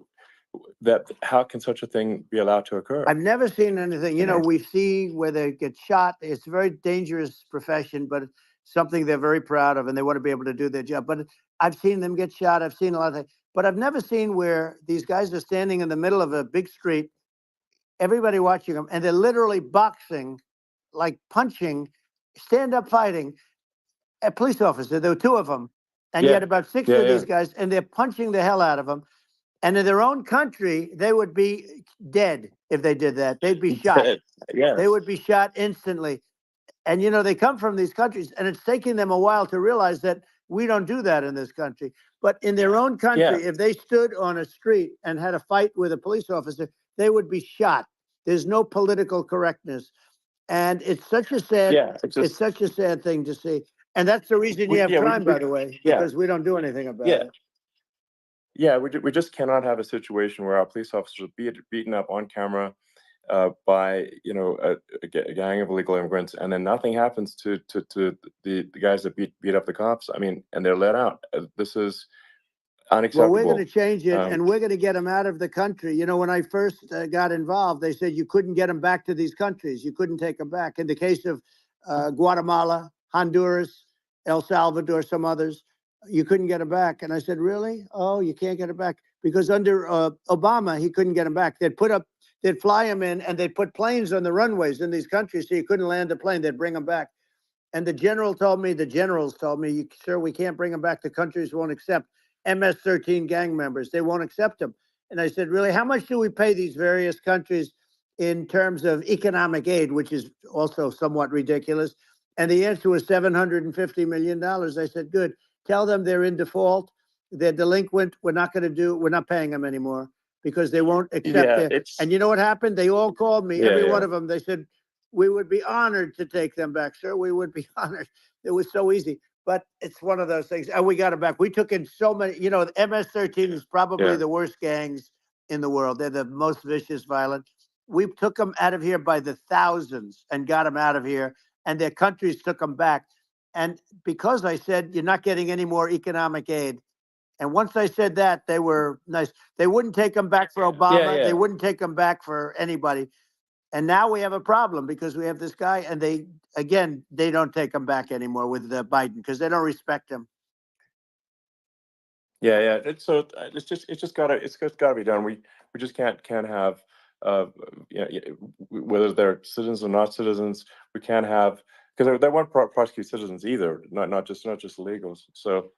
B: that how can such a thing be allowed to occur?
A: I've never seen anything. You know, we see where they get shot. It's a very dangerous profession, but it's something they're very proud of, and they want to be able to do their job. But I've seen them get shot. I've seen a lot of things, but I've never seen where these guys are standing in the middle of a big street, everybody watching them, and they're literally boxing, like punching, stand up fighting a police officer. There were two of them, and you
B: Yeah,
A: had about 60
B: yeah,
A: of these
B: yeah.
A: guys, and they're punching the hell out of them. And in their own country, they would be dead if they did that. They'd be shot.
B: Yes.
A: They would be shot instantly. And, you know, they come from these countries, and it's taking them a while to realize that we don't do that in this country. But in their own country, if they stood on a street and had a fight with a police officer, they would be shot. There's no political correctness. And it's such a sad, it's such a sad thing to see. And that's the reason you have crime, by the way, because we don't do anything about it.
B: Yeah, we just cannot have a situation where our police officers are beaten up on camera by, you know, a gang of illegal immigrants, and then nothing happens to the guys that beat up the cops. I mean, and they're let out. This is unacceptable.
A: Well, we're going to change it, and we're going to get them out of the country. You know, when I first got involved, they said you couldn't get them back to these countries. You couldn't take them back. In the case of Guatemala, Honduras, El Salvador, some others, you couldn't get them back. And I said, really? Oh, you can't get them back? Because under Obama, he couldn't get them back. They'd fly them in, and they'd put planes on the runways in these countries so you couldn't land a plane. They'd bring them back. And the generals told me, sir, we can't bring them back. The countries won't accept MS-13 gang members. They won't accept them. And I said, really, how much do we pay these various countries in terms of economic aid, which is also somewhat ridiculous? And the answer was $750 million. I said, good. Tell them they're in default. They're delinquent. We're not paying them anymore because they won't accept it. And you know what happened? They all called me, every one of them. They said, we would be honored to take them back, sir. We would be honored. It was so easy. But it's one of those things. And we got it back. We took in so many, you know, the MS-13 is probably the worst gangs in the world. They're the most vicious, violent. We took them out of here by the thousands and got them out of here. And their countries took them back. And because I said, you're not getting any more economic aid. And once I said that, they were nice. They wouldn't take them back for Obama. They wouldn't take them back for anybody. And now we have a problem because we have this guy, and they don't take him back anymore with Biden because they don't respect him.
B: Yeah. It's just gotta be done. We just can't have you know, whether they're citizens or not citizens. We can't have, because they won't prosecute citizens either, not just illegals. So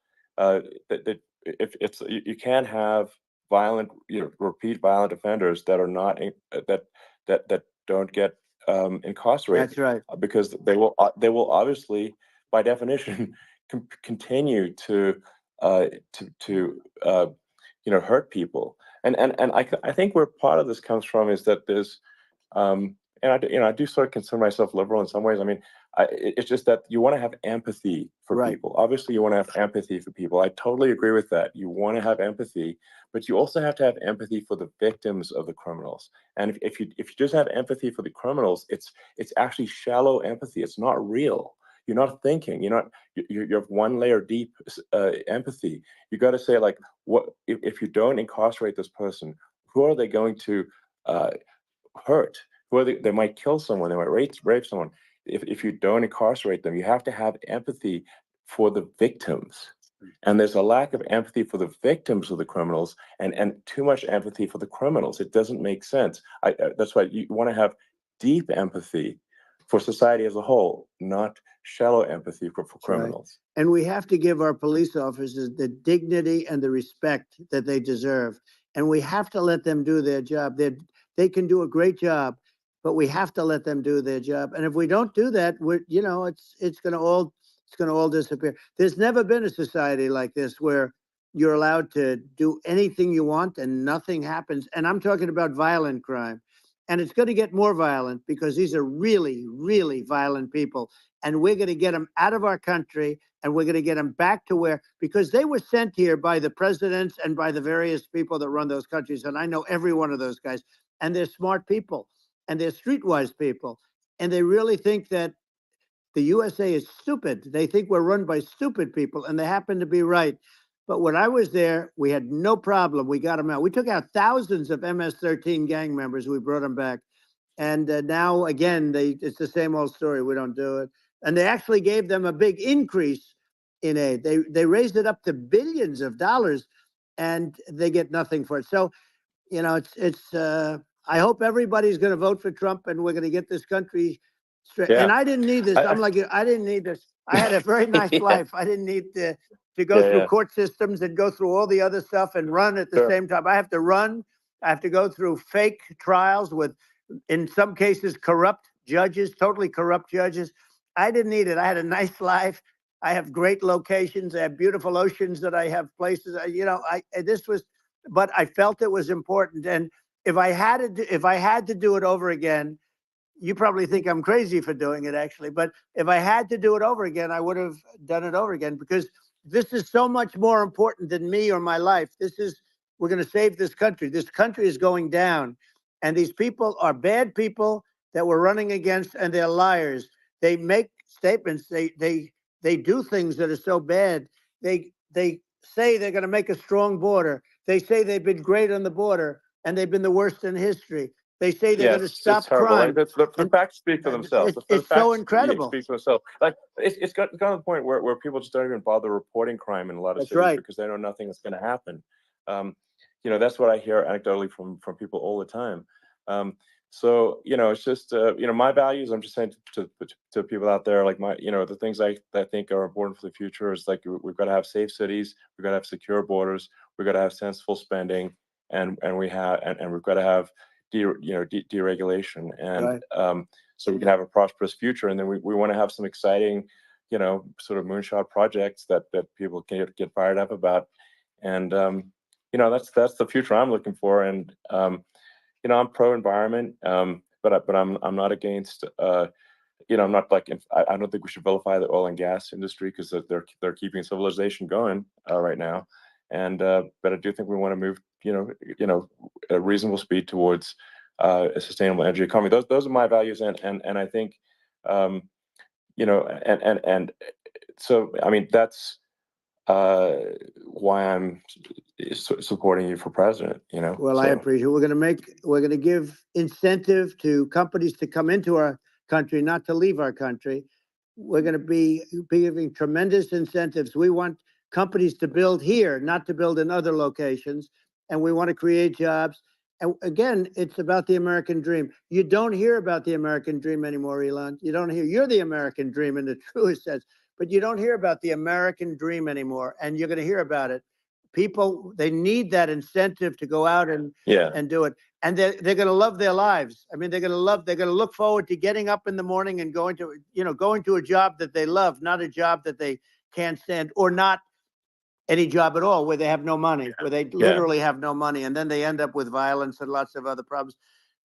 B: if it's, you can't have violent, you know, repeat violent offenders that are not that don't get incarcerated.
A: That's right.
B: Because they will obviously, by definition, continue to you know, hurt people. And I think where part of this comes from is that there's and I do sort of consider myself liberal in some ways. I mean, it's just that you want to have empathy for people. Obviously, you want to have empathy for people. I totally agree with that. You want to have empathy, but you also have to have empathy for the victims of the criminals. And if you just have empathy for the criminals, it's actually shallow empathy. It's not real. You're not thinking. You have one layer deep empathy. You got to say, like, what if you don't incarcerate this person? Who are they going to hurt? They might kill someone, they might rape someone. If you don't incarcerate them, you have to have empathy for the victims. And there's a lack of empathy for the victims of the criminals, and too much empathy for the criminals. It doesn't make sense. That's why you want to have deep empathy for society as a whole, not shallow empathy for criminals.
A: Right. And we have to give our police officers the dignity and the respect that they deserve. And we have to let them do their job. They can do a great job, but we have to let them do their job. And if we don't do that, it's going to all disappear. There's never been a society like this where you're allowed to do anything you want and nothing happens. And I'm talking about violent crime. And it's going to get more violent because these are really, really violent people. And we're going to get them out of our country, and we're going to get them back to where, because they were sent here by the presidents and by the various people that run those countries. And I know every one of those guys. And they're smart people, and they're streetwise people. And they really think that the USA is stupid. They think we're run by stupid people, and they happen to be right. But when I was there, we had no problem. We got them out. We took out thousands of MS-13 gang members. We brought them back. And now, again, it's the same old story. We don't do it. And they actually gave them a big increase in aid. They raised it up to billions of dollars, and they get nothing for it. So, you know, I hope everybody's going to vote for Trump, and we're going to get this country straight.
B: Yeah.
A: And I didn't need this. I'm like, I didn't need this. I had a very nice life. I didn't need to go through court systems and go through all the other stuff and run at the same time. I have to run. I have to go through fake trials with, in some cases, corrupt judges, totally corrupt judges. I didn't need it. I had a nice life. I have great locations. I have beautiful oceans that I have places. You know, but I felt it was important. And if I had to do it over again, you probably think I'm crazy for doing it, actually. But if I had to do it over again, I would have done it over again, because this is so much more important than me or my life. We're going to save this country. This country is going down. And these people are bad people that we're running against, and they're liars. They make statements. They do things that are so bad. They say they're going to make a strong border. They say they've been great on the border, and they've been the worst in history. They say they're going to stop crime.
B: Like, the facts speak for themselves.
A: It's so incredible.
B: Speak for themselves. Like it's gotten to the point where people just don't even bother reporting crime in a lot of cities because they know nothing is going to happen. You know, that's what I hear anecdotally from people all the time. So, you know, it's just, you know, my values, I'm just saying to people out there, like the things I think are important for the future is, like, we've got to have safe cities, we've got to have secure borders, we've got to have sensible spending, and we've got to have deregulation, and so we can have a prosperous future. And then we want to have some exciting, you know, sort of moonshot projects that people can get fired up about. And, you know, that's the future I'm looking for. And, you know, I'm pro-environment, but I'm not against, you know, I'm not like, I don't think we should vilify the oil and gas industry, because they're keeping civilization going right now. And but I do think we want to move, you know, a reasonable speed towards a sustainable energy economy. Those are my values, and I think, you know, and so, I mean, that's why I'm supporting you for president, you know.
A: Well, I appreciate it. We're going to give incentive to companies to come into our country, not to leave our country. We're going to be giving tremendous incentives. We want companies to build here, not to build in other locations. And we want to create jobs. And again, it's about the American dream. You don't hear about the American dream anymore, Elon. You don't hear. You're the American dream in the truest sense, but you don't hear about the American dream anymore. And you're going to hear about it. People, they need that incentive to go out and do it. And they're going to love their lives. I mean, they're going to look forward to getting up in the morning and going to a job that they love, not a job that they can't stand, or not any job at all where they have no money, where they literally have no money. And then they end up with violence and lots of other problems.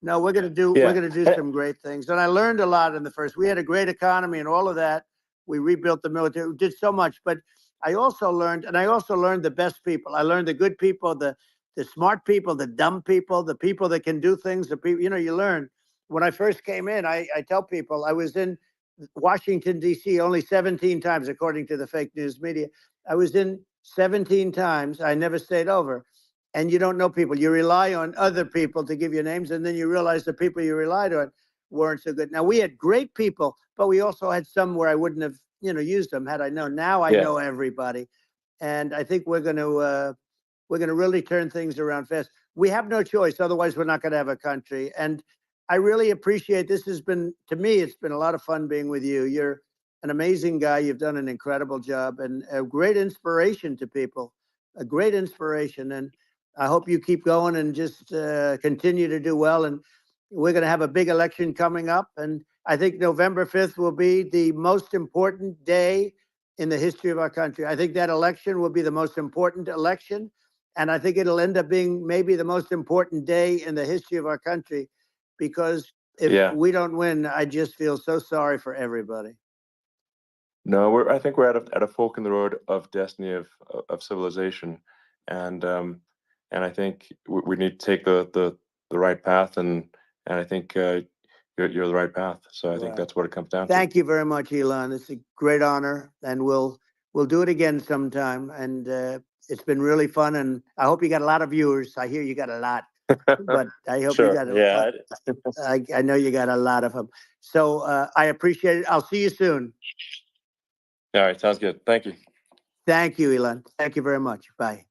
A: No, we're going to do some great things. And I learned a lot in the first. We had a great economy and all of that. We rebuilt the military. We did so much, but I also learned the best people. I learned the good people, the smart people, the dumb people, the people that can do things. The people, you know, you learn. When I first came in, I tell people I was in Washington, D.C. only 17 times, according to the fake news media. I was in 17 times. I never stayed over. And you don't know people. You rely on other people to give you names, and then you realize the people you relied on weren't so good. Now, we had great people, but we also had some where I wouldn't have, you know, used them had I known. Now I know everybody. And I think we're going to really turn things around fast. We have no choice. Otherwise, we're not going to have a country. And I really appreciate this. To me, it's been a lot of fun being with you. You're an amazing guy. You've done an incredible job and a great inspiration to people, a great inspiration. And I hope you keep going and just continue to do well. And we're going to have a big election coming up. And I think November 5th will be the most important day in the history of our country. I think that election will be the most important election, and I think it'll end up being maybe the most important day in the history of our country, because if we don't win, I just feel so sorry for everybody.
B: No, I think we're at a fork in the road of destiny of civilization, and I think we need to take the right path, and I think you're the right path. So I think that's what it comes down to.
A: Thank you very much, Elon. It's a great honor, and we'll do it again sometime. And it's been really fun, and I hope you got a lot of viewers. I hear you got a lot, but I hope you got I know you got a lot of them. So I appreciate it. I'll see you soon.
B: All right, sounds good. Thank you.
A: Thank you, Elon. Thank you very much. Bye.